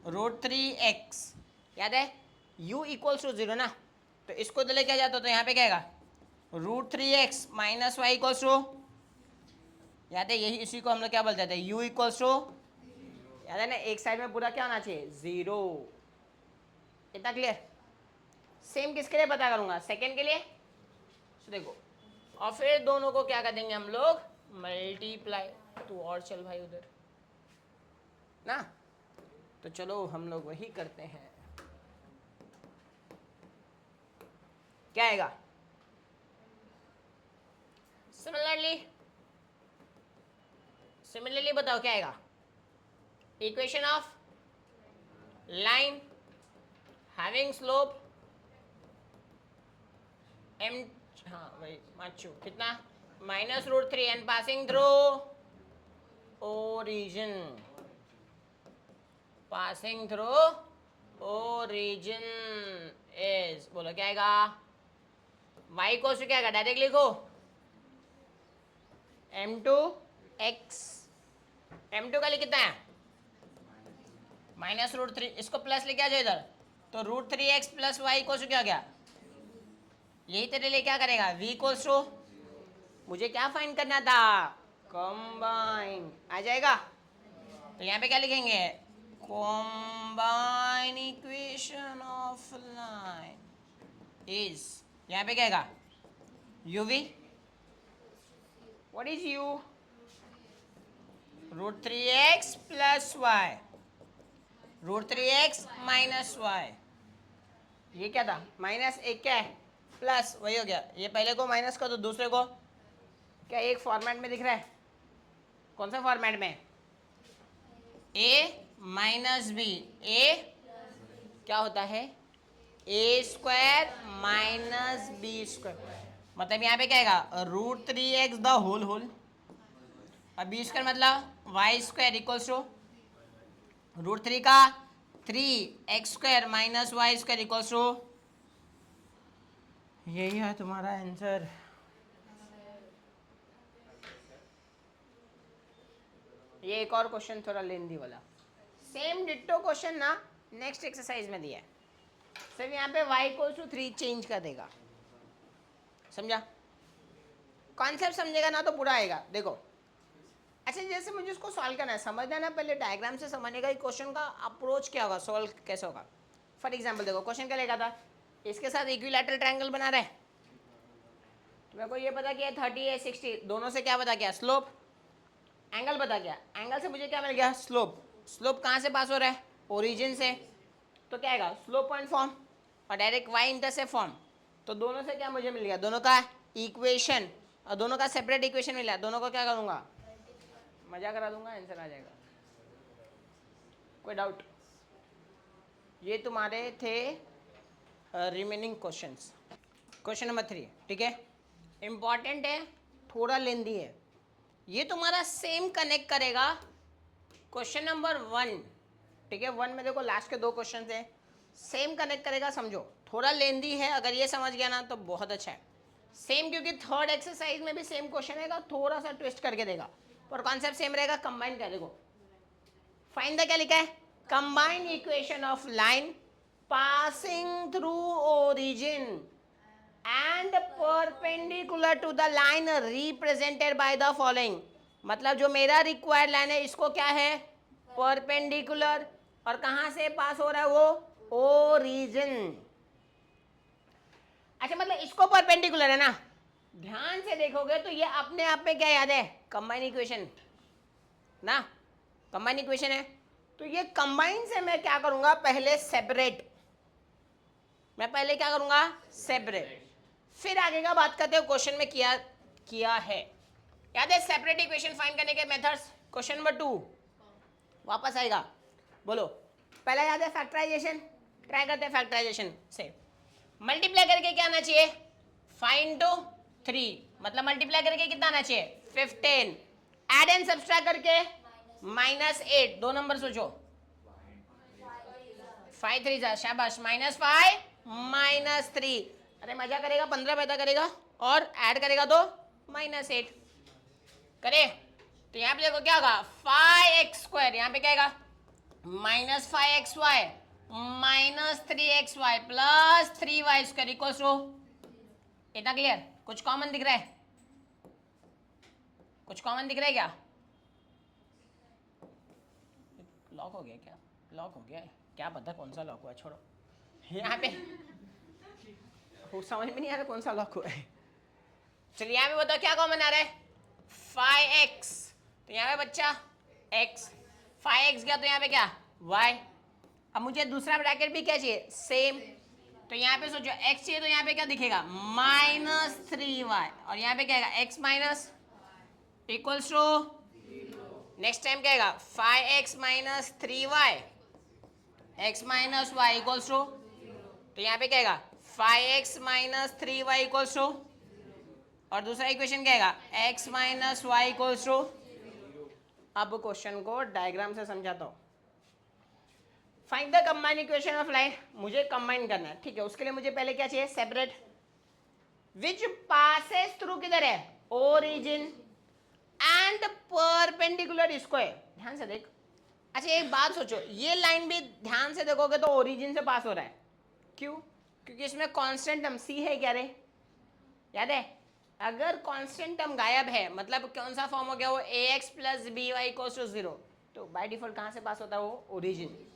√3x, याद है? u इक्वल्स टू 0 ना, तो इसको तो लेके जाता तो यहाँ पे क्या आएगा? √3x minus y equals to, याद है यही, इसी को हम लोग क्या बोलते थे? u इक्वल्स टू, याद है ना, एक साइड में पूरा क्या होना चाहिए? 0। इतना क्लियर? सेम किसके लिए पता करूंगा? सेकेंड के लिए। तो देखो, और फिर दोनों को क्या कर देंगे हम लोग? मल्टीप्लाई। तू और चल भाई उधर ना, तो चलो हम लोग वही करते हैं। क्या आएगा? सिमिलरली बताओ क्या आएगा? Equation of line having slope m, हाँ वही माचू, कितना? -√3 and passing through origin, passing through origin is, बोलो क्या आएगा? वाई को क्या आएगा, डायरेक्ट लिखो m2x, m2 का लिए कितना है -√3, इसको प्लस लेके आ जाओ इधर, तो √3x प्लस वाई को क्या हो गया, यही तेरे लिए क्या करेगा v इक्वल्स टू, मुझे क्या फाइंड करना था, कंबाइन, आ जाएगा। तो यहाँ पे क्या लिखेंगे, combine equation of line is, यहाँ पे क्या आएगा uv, what is u, √3x plus y, √3x minus y, ये क्या था माइनस, एक क्या है प्लस, वही हो गया, ये पहले को माइनस का तो दूसरे को क्या एक फॉर्मेट में दिख रहा है, कौन सा फॉर्मेट में, a माइनस बी, a क्या होता है a square minus b square, मतलब यहाँ पे क्या आएगा √3x द होल होल, और बी स्क्वायर मतलब वाई स्क्वायर इक्वल्स टू √3 का 3x square minus y square equals to, यही है तुम्हारा आंसर। ये एक और क्वेश्चन थोड़ा लेंदी वाला, सेम डिट्टो क्वेश्चन ना नेक्स्ट एक्सरसाइज में दिया है, सिर्फ यहाँ पे y इक्वल्स टू 3 चेंज कर देगा, समझा, कॉन्सेप्ट समझेगा ना तो पूरा आएगा। देखो अच्छा, जैसे मुझे उसको सॉल्व करना है, समझना है ना, पहले डायग्राम से समझने का क्वेश्चन का अप्रोच क्या होगा, सॉल्व कैसे होगा। फॉर एग्जांपल देखो क्वेश्चन क्या लेगा था, इसके साथ इक्विलैटरल ट्रायंगल बना रहे, तो मेरे को ये पता किया 30 है 60, दोनों से क्या पता किया स्लोप, एंगल बता गया, एंगल से मुझे क्या मिल गया स्लोप, स्लोप कहाँ से पास हो रहा है ओरिजिन से, तो क्या आएगा स्लोप पॉइंट फॉर्म, और डायरेक्ट वाई इंटरसेप्ट फॉर्म, तो दोनों से क्या मुझे मिल गया, दोनों का इक्वेशन, और दोनों का सेपरेट इक्वेशन मिला, दोनों को क्या करूँगा मजा करा दूंगा, आंसर आ जाएगा। कोई डाउट, ये तुम्हारे थे रिमेनिंग क्वेश्चंस। क्वेश्चन नंबर 3 ठीक है, इंपॉर्टेंट है, थोड़ा लेंदी है, ये तुम्हारा सेम कनेक्ट करेगा क्वेश्चन नंबर 1, ठीक है, 1 में देखो लास्ट के 2 क्वेश्चन थे, सेम कनेक्ट करेगा, समझो थोड़ा लेंदी है, अगर ये समझ गया ना तो बहुत अच्छा है, सेम, क्योंकि थर्ड एक्सरसाइज में भी सेम क्वेश्चन है, थोड़ा सा ट्विस्ट करके देगा, पर कॉन्सेप्ट सेम रहेगा, कंबाइन कर, देखो फाइंड द क्या लिखा है, combine equation of line passing through origin and perpendicular to the line represented by the following, मतलब जो मेरा रिक्वायर्ड लाइन है इसको क्या है परपेंडिकुलर, और कहां से पास हो रहा है वो ओरिजिन, अच्छा मतलब इसको परपेंडिकुलर है ना, ध्यान से देखोगे तो ये अपने आप में क्या याद है कंबाइन इक्वेशन ना, कंबाइन इक्वेशन है, तो ये कंबाइन से मैं क्या करूंगा पहले सेपरेट, मैं पहले क्या करूंगा सेपरेट, फिर आगे का बात करते हो क्वेश्चन में किया है, याद है सेपरेट इक्वेशन फाइंड करने के मेथड्स, क्वेश्चन नंबर 2 वापस आएगा, बोलो पहला याद है फैक्टराइजेशन, ट्राई करते हैं फैक्टराइजेशन से, मल्टीप्लाई करके क्या आना चाहिए 5 into 3, मतलब मल्टीप्लाई करके कितना आना चाहिए 15, एड एंड सब्सट्रैक्ट करके -8, 2 नंबर सोचो 5 3 जा, शाबाश -5 -3, अरे मजा करेगा 15 पैदा करेगा और ऐड करेगा तो -8 करे, तो यहाँ पे देखो क्या होगा 5x², यहाँ पे क्या आएगा -5xy -3xy plus 3y² equals to, इतना क्लियर, कुछ कॉमन दिख रहा है, कुछ कॉमन दिख रहा है क्या, लॉक हो गया क्या, लॉक हो गया है क्या पता कौन सा लॉक हुआ, छोड़ो यहाँ पे समझ में नहीं आ रहा कौन सा लॉक हुआ है, चलिए यहाँ पे बताओ क्या कॉमन आ रहा है 5x, तो यहाँ पे बच्चा x, 5x गया तो यहाँ पे क्या y, अब मुझे दूसरा ब्रैकेट भी क्या चाहिए सेम, तो यहाँ पे सोचो x चाहिए तो यहाँ पे क्या दिखेगा -3y, और यहाँ पे क्या आएगा x minus equals to, next time क्या आएगा 5x - 3y x - y equals to, तो यहाँ पे क्या आएगा 5x - 3y इक्वल्स टू, और दूसरा इक्वेशन क्या आएगा x - y इक्वल्स टू, अब क्वेश्चन को डायग्राम से समझाता हूँ, find the combine equation of line, मुझे कंबाइन करना है, ठीक है, उसके लिए मुझे पहले क्या चाहिए सेपरेट, विच पासेस थ्रू किधर है, ओरिजिन एंड परपेंडिकुलर इसको है। ध्यान से देख। अच्छा एक बात सोचो, ये लाइन भी ध्यान से देखोगे तो ओरिजिन से पास हो रहा है। क्यों? क्योंकि इसमें कांस्टेंट टर्म सी है क्या रे, याद है? अगर कांस्टेंट टर्म गायब है मतलब कौन सा फॉर्म हो गया वो, a x plus B y equals to 0, तो बाय डिफॉल्ट कहां से पास होता है वो, ओरिजिन।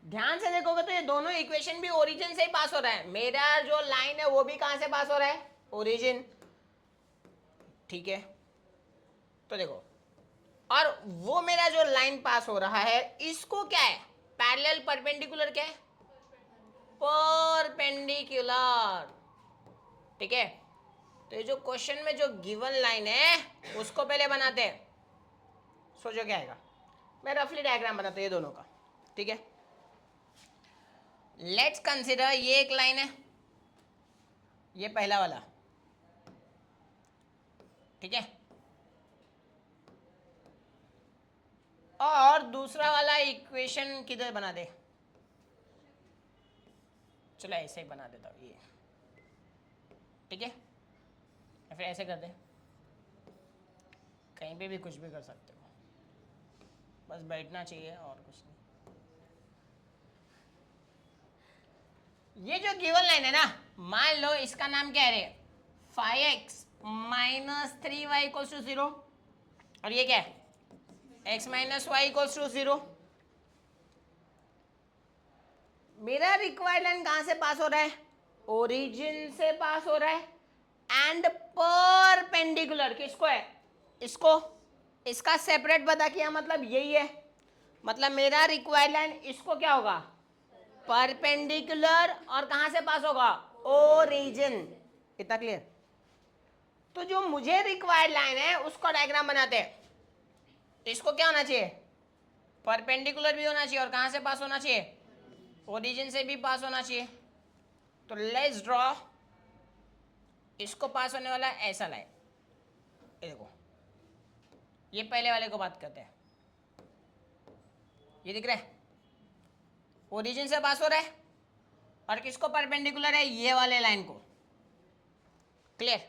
ध्यान से देखोगे तो ये दोनों इक्वेशन भी ओरिजिन से ही पास हो रहा है। मेरा जो लाइन है वो भी कहां से पास हो रहा है, ओरिजिन। ठीक है, तो देखो, और वो मेरा जो लाइन पास हो रहा है इसको क्या है, पैरेलल परपेंडिकुलर क्या है, परपेंडिकुलर। ठीक है, तो ये जो क्वेश्चन में जो गिवन लाइन है उसको पहले बनाते हैं। सोचो क्या आएगा, मैं रफली डायग्राम बनाता हूं ये दोनों का। ठीक है, लेट्स कंसीडर ये एक लाइन है, ये पहला वाला। ठीक है, और दूसरा वाला इक्वेशन किधर बना दे, चलो ऐसे ही बना देता हूँ ये। ठीक है, या फिर ऐसे कर दे, कहीं पे भी कुछ भी कर सकते हो, बस बैठना चाहिए और कुछ नहीं। ये जो गिवन लाइन है ना, मान लो इसका नाम क्या है, 5x minus 3y equals to 0, और ये क्या है, x minus y equals to 0। मेरा रिक्वायर्ड लाइन कहां से पास हो रहा है, ओरिजिन से पास हो रहा है, एंड परपेंडिकुलर किसको है, इसको। इसका सेपरेट बता किया मतलब यही है, मतलब मेरा रिक्वायर्ड लाइन इसको क्या होगा, परपेंडिकुलर, और कहां से पास होगा, ओरिजिन। इतना क्लियर? तो जो मुझे रिक्वायर्ड लाइन है उसको डायग्राम बनाते हैं। इसको क्या होना चाहिए, परपेंडिकुलर भी होना चाहिए, और कहां से पास होना चाहिए, ओरिजिन से भी पास होना चाहिए। तो लेट्स ड्रॉ इसको पास होने वाला ऐसा लाइन। ये देखो, ये पहले वाले को बात करते हैं, ये दिख रहा है, ओरिजिन से पास हो रहा है, और किसको परपेंडिकुलर है, ये वाले लाइन को। क्लियर?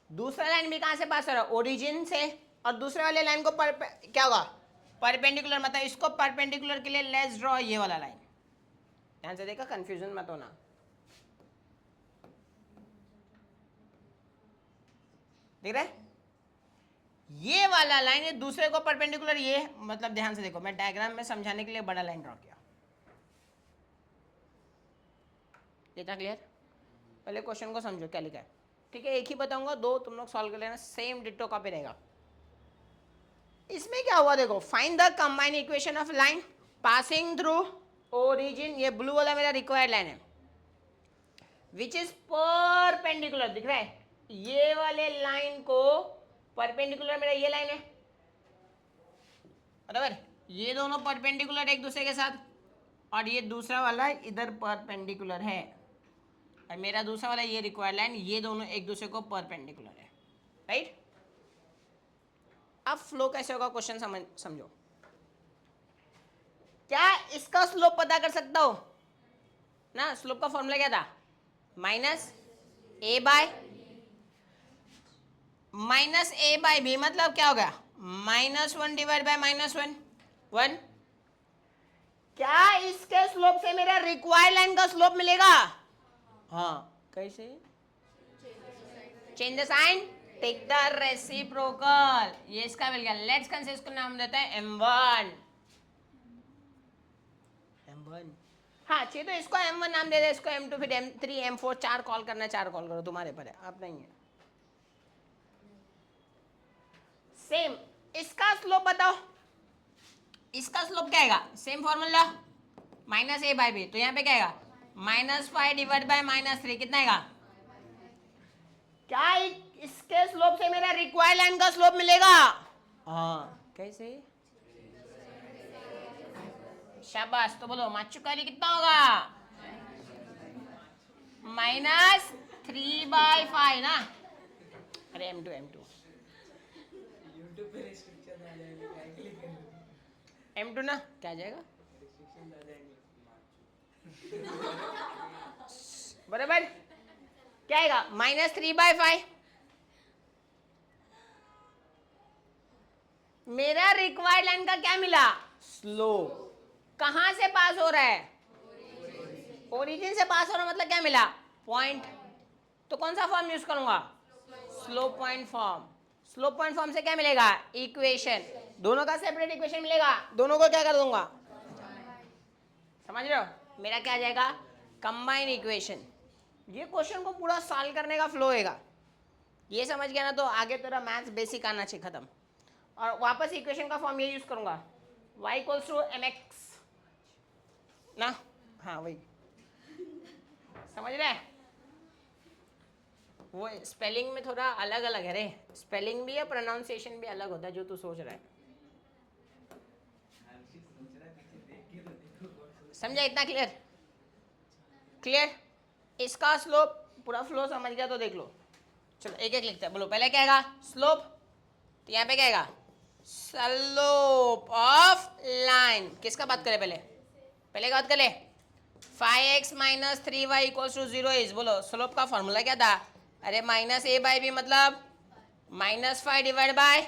दूसरा लाइन भी कहां से पास हो रहा है, ओरिजिन से, और दूसरे वाले लाइन को क्या होगा, परपेंडिकुलर, मतलब इसको परपेंडिकुलर के लिए लेट्स ड्रॉ ये वाला लाइन। ध्यान से देखा, कंफ्यूजन मत होना। देख रहे, ये वाला लाइन ये दूसरे को परपेंडिकुलर, ये मतलब ध्यान से देखो, मैं डायग्राम में समझाने के लिए बड़ा लाइन ड्रॉ किया। इतना क्लियर? पहले क्वेश्चन को समझो क्या लिखा है। ठीक है, एक ही बताऊंगा, दो तुम लोग सॉल्व कर लेना, सेम डिट्टो कॉपी रहेगा। इसमें क्या हुआ देखो, find the combined equation of line passing through origin, ये ब्लू वाला मेरा रिक्वायर्ड लाइन है, विच इज परपेंडिकुलर। दिख रहा है, ये वाले लाइन को परपेंडिकुलर मेरा ये लाइन है, बराबर, ये दोनों परपेंडिकुलर एक दूसरे के साथ, और ये दूसरा वाला इधर परपेंडिकुलर है, और मेरा दूसरा वाला ये रिक्वायर्ड लाइन, ये दोनों एक दूसरे को परपेंडिकुलर है। राइट? अब फ्लो कैसे होगा क्वेश्चन समझो। क्या इसका स्लोप पता कर सकता हो ना, स्लोप का फॉर्मूला क्या था, माइनस ए बाय बी, मतलब क्या होगा, -1 डिवाइड बाय -1 1। क्या इसके स्लोप से मेरा रिक्वायर्ड लाइन का स्लोप मिलेगा, हाँ। कैसे, change the sign, take the reciprocal, ये इसका मिल गया। लेट्स कंसीडर, इसको नाम देते हैं m1। हाँ चाहिए तो इसको m1 नाम दे दे, इसको m2, फिर m3 m4, 4 कॉल करना, 4 कॉल करो, तुम्हारे पर है, आप नहीं है। सेम इसका स्लोप बताओ, इसका स्लोप क्या आएगा, सेम फॉर्मूला, -a/b, तो यहाँ पे क्या आएगा, -5 डिवाइड बाय -3, कितना आएगा। क्या इसके स्लोप से मेरा रिक्वायर्ड लाइन का स्लोप मिलेगा, हाँ। कैसे, शाबाश, तो बोलो माचुकारी कितना होगा, -3/5 ना। अरे m2 यूट्यूब पे रिस्ट्रिक्शन आ जाएंगे, क्या क्लिक कर m2 ना, क्या आ जाएगा, रिस्ट्रिक्शन आ जाएंगे। बराबर। क्या आएगा -3/5। मेरा रिक्वायर्ड लाइन का क्या मिला? स्लोप। कहां से पास हो रहा है? ओरिजिन से पास हो रहा, मतलब क्या मिला? पॉइंट। तो कौन सा फॉर्म यूज करूंगा? Slope point form. Slope point form से क्या मिलेगा? इक्वेशन। दोनों का सेपरेट इक्वेशन मिलेगा, दोनों को क्या कर दूंगा? समझ रहे हो? मेरा क्या आ जाएगा? Combine equation. ये क्वेश्चन को पूरा सॉल्व करने का फ्लो होएगा। ये समझ गया ना, तो आगे तेरा मैथ्स बेसिक आना चाहिए, खत्म। और वापस इक्वेशन का फॉर्म ये यूज करूंगा, y इक्वल्स टू mx ना। हाँ वही, समझ रहे हैं? वो स्पेलिंग में थोड़ा अलग अलग है रे, स्पेलिंग भी है, प्रोनाउंसिएशन भी अलग होता है जो तू सोच रहा है। समझा? इतना क्लियर? क्लियर? इसका स्लोप पूरा फ्लो समझ गया तो देख लो। चलो एक एक लिखते हैं, बोलो पहले क्या आएगा? स्लोप। तो यहाँ पे क्या आएगा? Slope of line. किसका बात करें पहले? पहले का बात करें। 5x minus 3y equals to 0 is, बोलो स्लोप का फॉर्मूला क्या था? अरे -a/b मतलब -5 डिवाइड बाय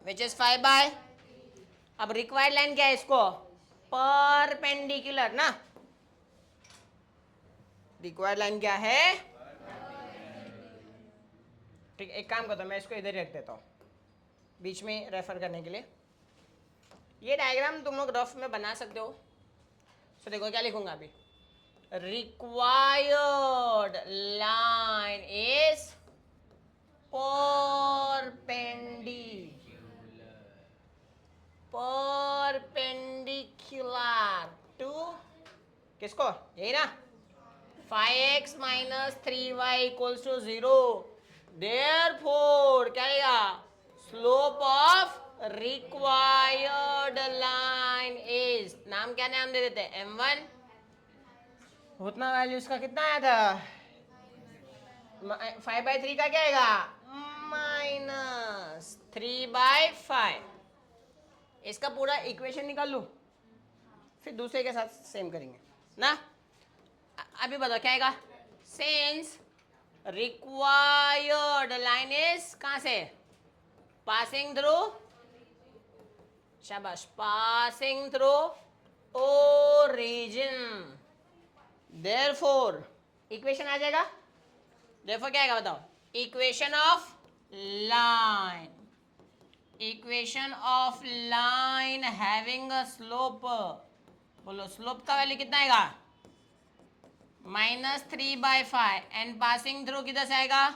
विच इज 5/। अब रिक्वायर्ड लाइन क्या है इसको? परपेंडिकुलर ना। रिक्वायर्ड लाइन क्या है? ठीक, एक काम करता हूँ, मैं इसको इधर ही रख देता हूँ बीच में रेफर करने के लिए। ये डायग्राम तुम लोग रफ में बना सकते हो। तो देखो क्या लिखूंगा अभी। Required line is perpendicular to किसको? यही ना, 5x minus 3y equals to 0। Therefore क्या आएगा? Slope of required line is, नाम क्या नाम दे देते हैं? m1। उतना वैल्यू इसका कितना आया था? 5/3 का क्या आएगा? -3/5। इसका पूरा इक्वेशन निकाल लूं, फिर दूसरे के साथ सेम करेंगे ना। अभी बताओ क्या आएगा? सिंस रिक्वायर्ड लाइन इज कहां से? पासिंग थ्रू, शाबाश, passing through origin. Therefore equation आ जाएगा। देयरफॉर क्या आएगा बताओ? Equation of line, equation of line having a slope. बोलो स्लोप का वैल्यू कितना आएगा? -3/5 एंड पासिंग थ्रू किधर से आएगा?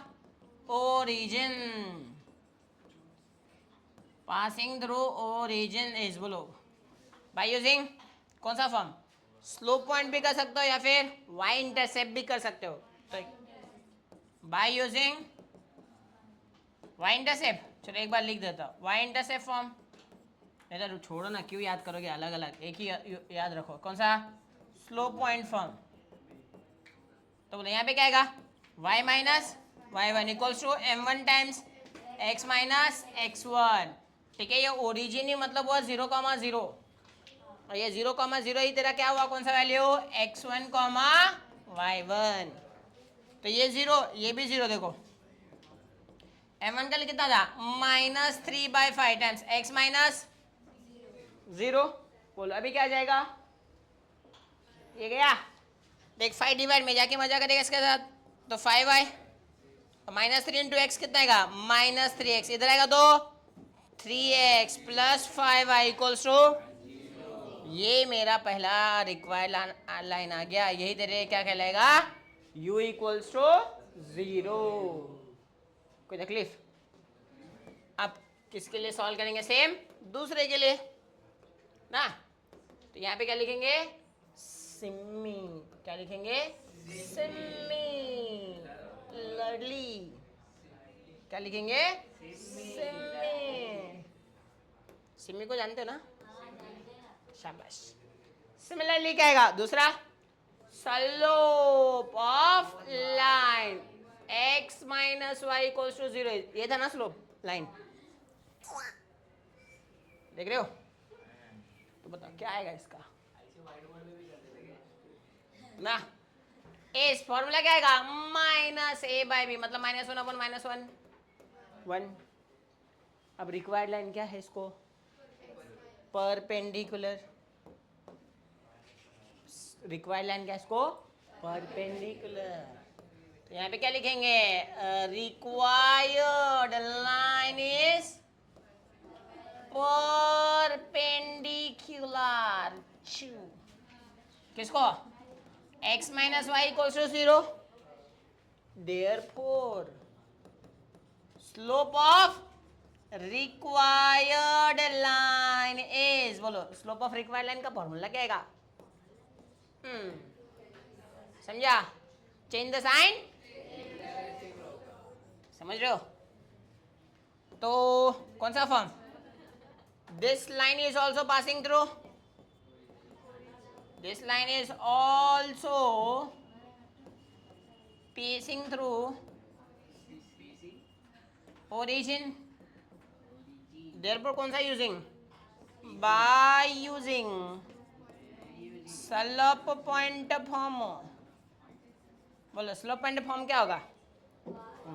Origin. Passing through origin is, बोलो बाय यूजिंग कौन सा फॉर्म? स्लोप पॉइंट भी कर सकते हो या फिर y इंटरसेप्ट भी कर सकते हो। तो बाय यूजिंग y इंटरसेप्ट, चलो एक बार लिख देता हूँ y इंटरसेप्ट फॉर्म। नहीं तो छोड़ो ना, क्यों याद करोगे अलग अलग, एक ही याद रखो। कौन सा? Slope point form. तो बोले यहाँ पे क्या आएगा? y minus y1 equals to m1 times x minus x1। ठीक है, ये ओरिजिन ही मतलब हुआ 0,0, और ये 0,0 ही तेरा क्या हुआ? कौन सा वैल्यू? x1, y1। तो ये 0, ये भी 0। देखो m1 का कितना था? -3/5 टाइम्स x माइनस 0। बोलो अभी क्या आ जाएगा? ये गया। देख 5 डिवाइड में जाके मजा करेगा इसके साथ, तो 5y -3 इंटू एक्स कितना आएगा? -3x। इधर आएगा तो 3x plus 5y equals to, ये मेरा पहला रिक्वायर्ड लाइन आ गया। यही तेरे क्या कहलाएगा? u equals to 0। कोई तकलीफ? अब किसके लिए सॉल्व करेंगे? सेम दूसरे के लिए ना। तो यहाँ पे क्या लिखेंगे? सिम्मी। क्या लिखेंगे? सिम्मी लर्ली। क्या लिखेंगे? सिम्मी। सिम्मी को जानते हो ना? शाबाश। सिमिलरली क्या आएगा? दूसरा, slope of line x minus y equals to 0। ये था ना स्लोप लाइन, देख रहे हो? तो बताओ क्या आएगा इसका ना। इस फॉर्मूला क्या आएगा माइनस ए बाई बी मतलब -1 अपन -1 1। अब रिक्वायर्ड लाइन क्या है इसको परपेंडिकुलर रिक्वायर्ड लाइन क्या है इसको परपेंडिकुलर। तो यहाँ पे क्या लिखेंगे रिक्वायर्ड लाइन इज परपेंडिकुलर किसको x minus y equals to 0 therefore slope of required line is बोलो स्लोप ऑफ रिक्वायर्ड लाइन का फॉर्मूला क्या आएगा समझा चेंज द साइन समझ रहे हो तो कौन सा form this line is also passing through this line is also passing through origin therefore कौन सा using by using slope point form बोलो स्लोप पॉइंट फॉर्म क्या होगा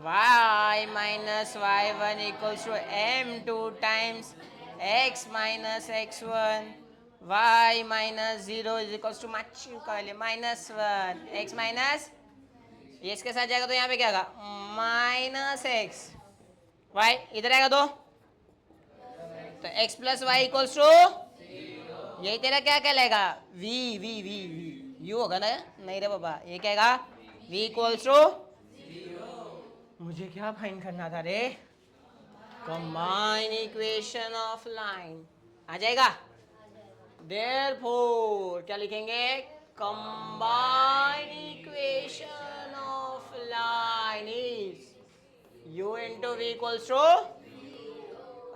y minus y1 equals to m2 times x minus x1 y minus 0 is equals to -1 x minus ये इसके साथ जाएगा तो यहाँ पे क्या आएगा -x y इधर आएगा तो x plus y equals to यही तेरा क्या कहलाएगा v v v v u होगा ना नहीं रे बाबा ये क्या आएगा v इक्वल्स टू मुझे क्या फाइंड करना था रे कंबाइन इक्वेशन ऑफ लाइन आ जाएगा देयरफॉर क्या लिखेंगे combine equation of line is u into v equals to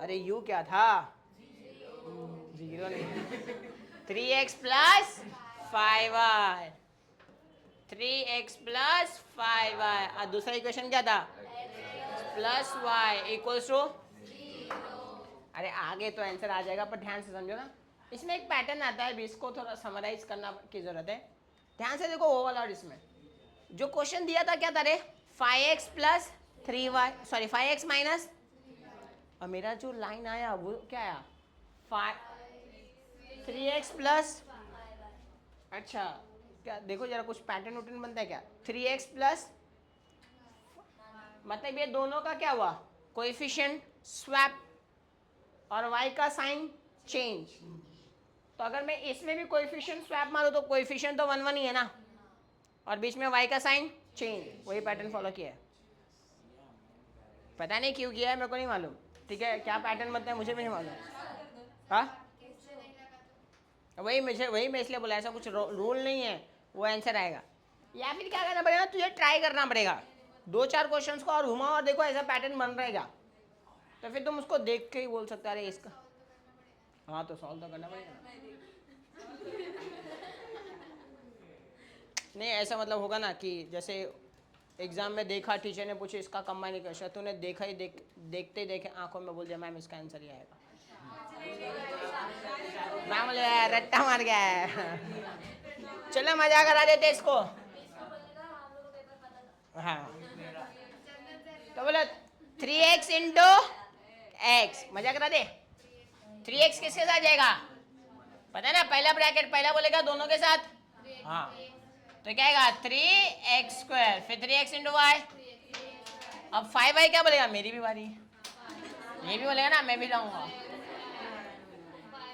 अरे u क्या था 0 नहीं 3x plus 5y 3x plus 5y और दूसरा इक्वेशन क्या था प्लस y इक्वल्स टू अरे आगे तो आंसर आ जाएगा पर ध्यान से समझो ना इसमें एक पैटर्न आता है इसको थोड़ा समराइज करना की जरूरत है ध्यान से देखो वो वाला और इसमें जो क्वेश्चन दिया था क्या था रे 5x plus 3y sorry 5x minus और मेरा जो लाइन आया वो क्या आया 3x प्लस अच्छा क्या देखो जरा कुछ पैटर्न वैटर्न बनता है क्या 3x प्लस मतलब ये दोनों का क्या हुआ कोएफिशिएंट स्वैप और y का साइन चेंज तो अगर मैं इसमें भी कोएफिशिएंट स्वैप मारूं तो कोएफिशिएंट तो 1 1 ही है ना और बीच में y का साइन चेंज वही पैटर्न फॉलो किया है पता नहीं क्यों किया है मेरे को नहीं मालूम ठीक है क्या पैटर्न बनता है मुझे भी नहीं मालूम हाँ वही मैं इसलिए बोला ऐसा कुछ रूल नहीं है वो आंसर आएगा या फिर क्या करना पड़ेगा तुझे ट्राई करना पड़ेगा 2-4 क्वेश्चंस को और घुमाओ और देखो ऐसा पैटर्न बन रहेगा तो फिर तुम उसको देख के ही बोल सकते अरे इसका हाँ तो सॉल्व तो करना पड़ेगा नहीं ऐसा मतलब होगा ना कि जैसे एग्जाम में देखा टीचर ने पूछे इसका कंबाइन इक्वेशन तूने देखा ही देखते ही देखे आंखों में बोल दिया मैम इसका आंसर ही आएगा मैम बोले रट्टा मार गया है चलो मजा करा देते इसको हाँ तो बोलो 3x इंटू एक्स मजा करा दे 3x किसके साथ जाएगा पता है ना पहला ब्रैकेट पहला बोलेगा दोनों के साथ हाँ तो क्या आएगा 3x स्क्वायर फिर 3x इंटू वाई अब 5y क्या बोलेगा मेरी भी बारी ये भी बोलेगा ना मैं भी लाऊंगा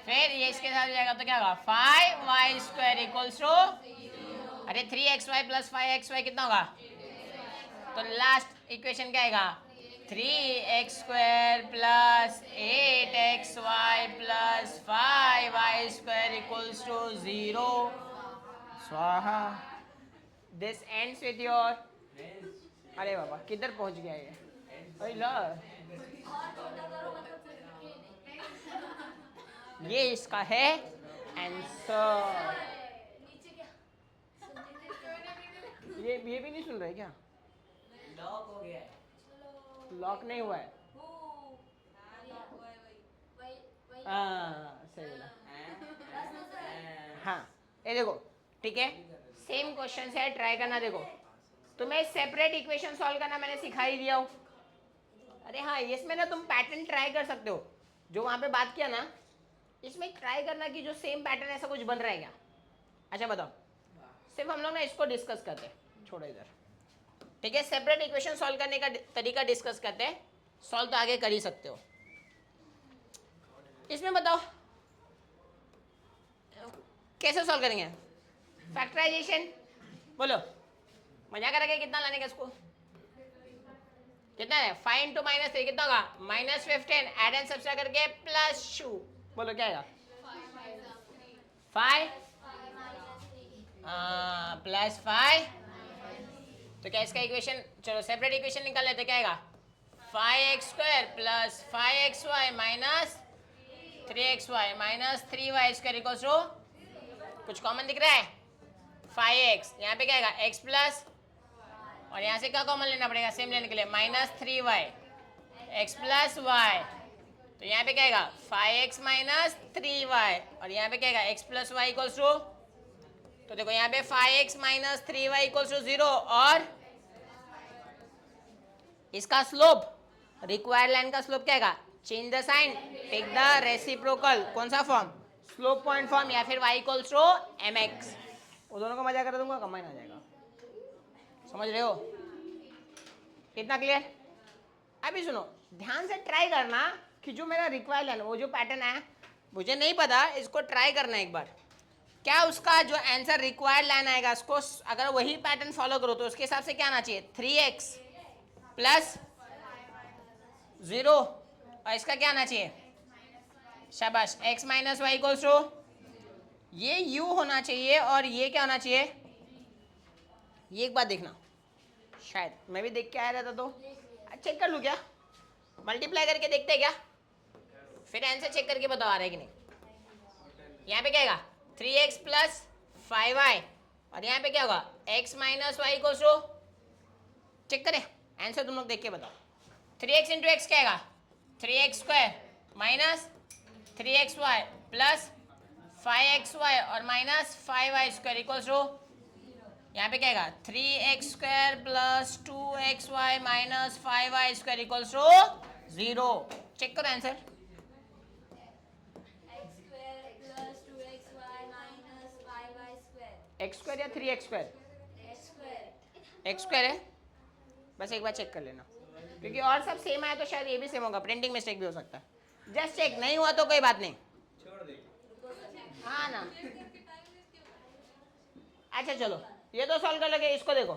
फिर ये इसके साथ जाएगा तो क्या होगा 5y स्क्वायर इक्वल्स टू अरे 3xy प्लस 5xy कितना होगा तो लास्ट इक्वेशन क्या आएगा 3x square plus 8xy plus 5y square equals to 0 स्वाहा दिस एंड्स विद योर अरे बाबा किधर पहुंच गया ये अरे ला ये इसका है आंसर ये भी नहीं सुन रहे क्या लॉक हो गया है लॉक नहीं हुआ है हाँ सही बोला हाँ ये देखो ठीक है सेम क्वेश्चन है, ट्राई करना। देखो तुम्हें सेपरेट इक्वेशन सॉल्व करना मैंने सिखा ही दिया हो। अरे हाँ, इसमें ना तुम पैटर्न ट्राई कर सकते हो, जो वहां पे बात किया ना, इसमें ट्राई करना कि जो सेम पैटर्न ऐसा कुछ बन रहा है क्या। अच्छा बताओ, सिर्फ हम लोग ना इसको डिस्कस करते हैं, छोड़ो इधर, ठीक है। सेपरेट इक्वेशन सॉल्व करने का तरीका डिस्कस करते हैं, सॉल्व तो आगे कर ही सकते हो। इसमें बताओ कैसे सॉल्व करेंगे। फैक्टराइजेशन, बोलो मजा करेंगे। कितना लाने का इसको, कितना है, 5 इंटू -3 कितना होगा, -15, एड एंड सब्सट्रैक्ट करके +2, बोलो क्या आएगा, 5 +5। तो क्या इसका इक्वेशन, चलो सेपरेट इक्वेशन निकाल लेते, क्या आएगा, 5x² + 5xy - 3xy - 3y² = कुछ कॉमन दिख रहा है, 5x, यहाँ पे क्या आएगा, x प्लस, और यहाँ से क्या कॉमन लेना पड़ेगा, सेम लेने के लिए, -3y, x + y। तो यहाँ पे क्या आएगा, 5x - 3y, और यहाँ पे क्या आएगा, x + y = तो देखो यहाँ पे 5x - 3y = 0, और इसका स्लोप, रिक्वायर्ड लाइन का स्लोप क्या आएगा, change the sign, take the reciprocal, कौन सा फॉर्म, स्लोप पॉइंट फॉर्म, या फिर y = mx। वो दोनों को मजा कर दूंगा, कंबाइन आ जाएगा। समझ रहे हो, कितना क्लियर। अभी सुनो ध्यान से, ट्राई करना कि जो मेरा रिक्वायर्ड लाइन, वो जो पैटर्न है मुझे नहीं पता, इसको ट्राई करना एक बार। क्या उसका जो आंसर रिक्वायर्ड लाइन आएगा, उसको अगर वही पैटर्न फॉलो करो तो उसके हिसाब से क्या आना चाहिए, 3x + 0, और इसका क्या आना चाहिए, शाबाश, x - y = ये u होना चाहिए, और ये क्या होना चाहिए, ये एक बात देखना, शायद मैं भी देख के आया रहता तो चेक कर लूँ क्या, मल्टीप्लाई करके देखते हैं क्या, फिर आंसर चेक करके बताओ आ रहा है कि नहीं। यहाँ पे क्या आएगा, 3x + 5y, और यहाँ पे क्या होगा, x - y = चेक करें आंसर, तुम लोग देख के बताओ। 3x × x क्या आएगा, 3x² - 3xy + 5xy और -5y² = यहाँ पे क्या आएगा, 3x² + 2xy - 5y² = 0। चेक करो आंसर, x² या 3x², x² है, बस एक बार चेक कर लेना, क्योंकि और सब सेम आया तो शायद ये भी सेम होगा, प्रिंटिंग मिस्टेक भी हो सकता है। जस्ट चेक, नहीं हुआ तो कोई बात नहीं, हाँ ना। अच्छा चलो ये तो सॉल्व कर लगे, इसको देखो,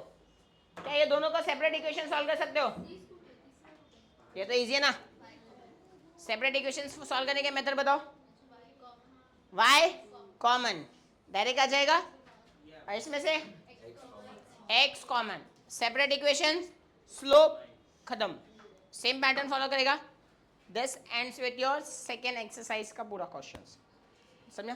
क्या ये दोनों का सेपरेट इक्वेशन सॉल्व कर सकते हो, ये तो इजी है ना। सेपरेट इक्वेशन सॉल्व करने के मेथड बताओ, y कॉमन डायरेक्ट आ जाएगा, और इसमें से x common, separate equation, slope खत्म, सेम पैटर्न फॉलो करेगा। This ends with your second exercise का पूरा क्वेश्चन, समझा।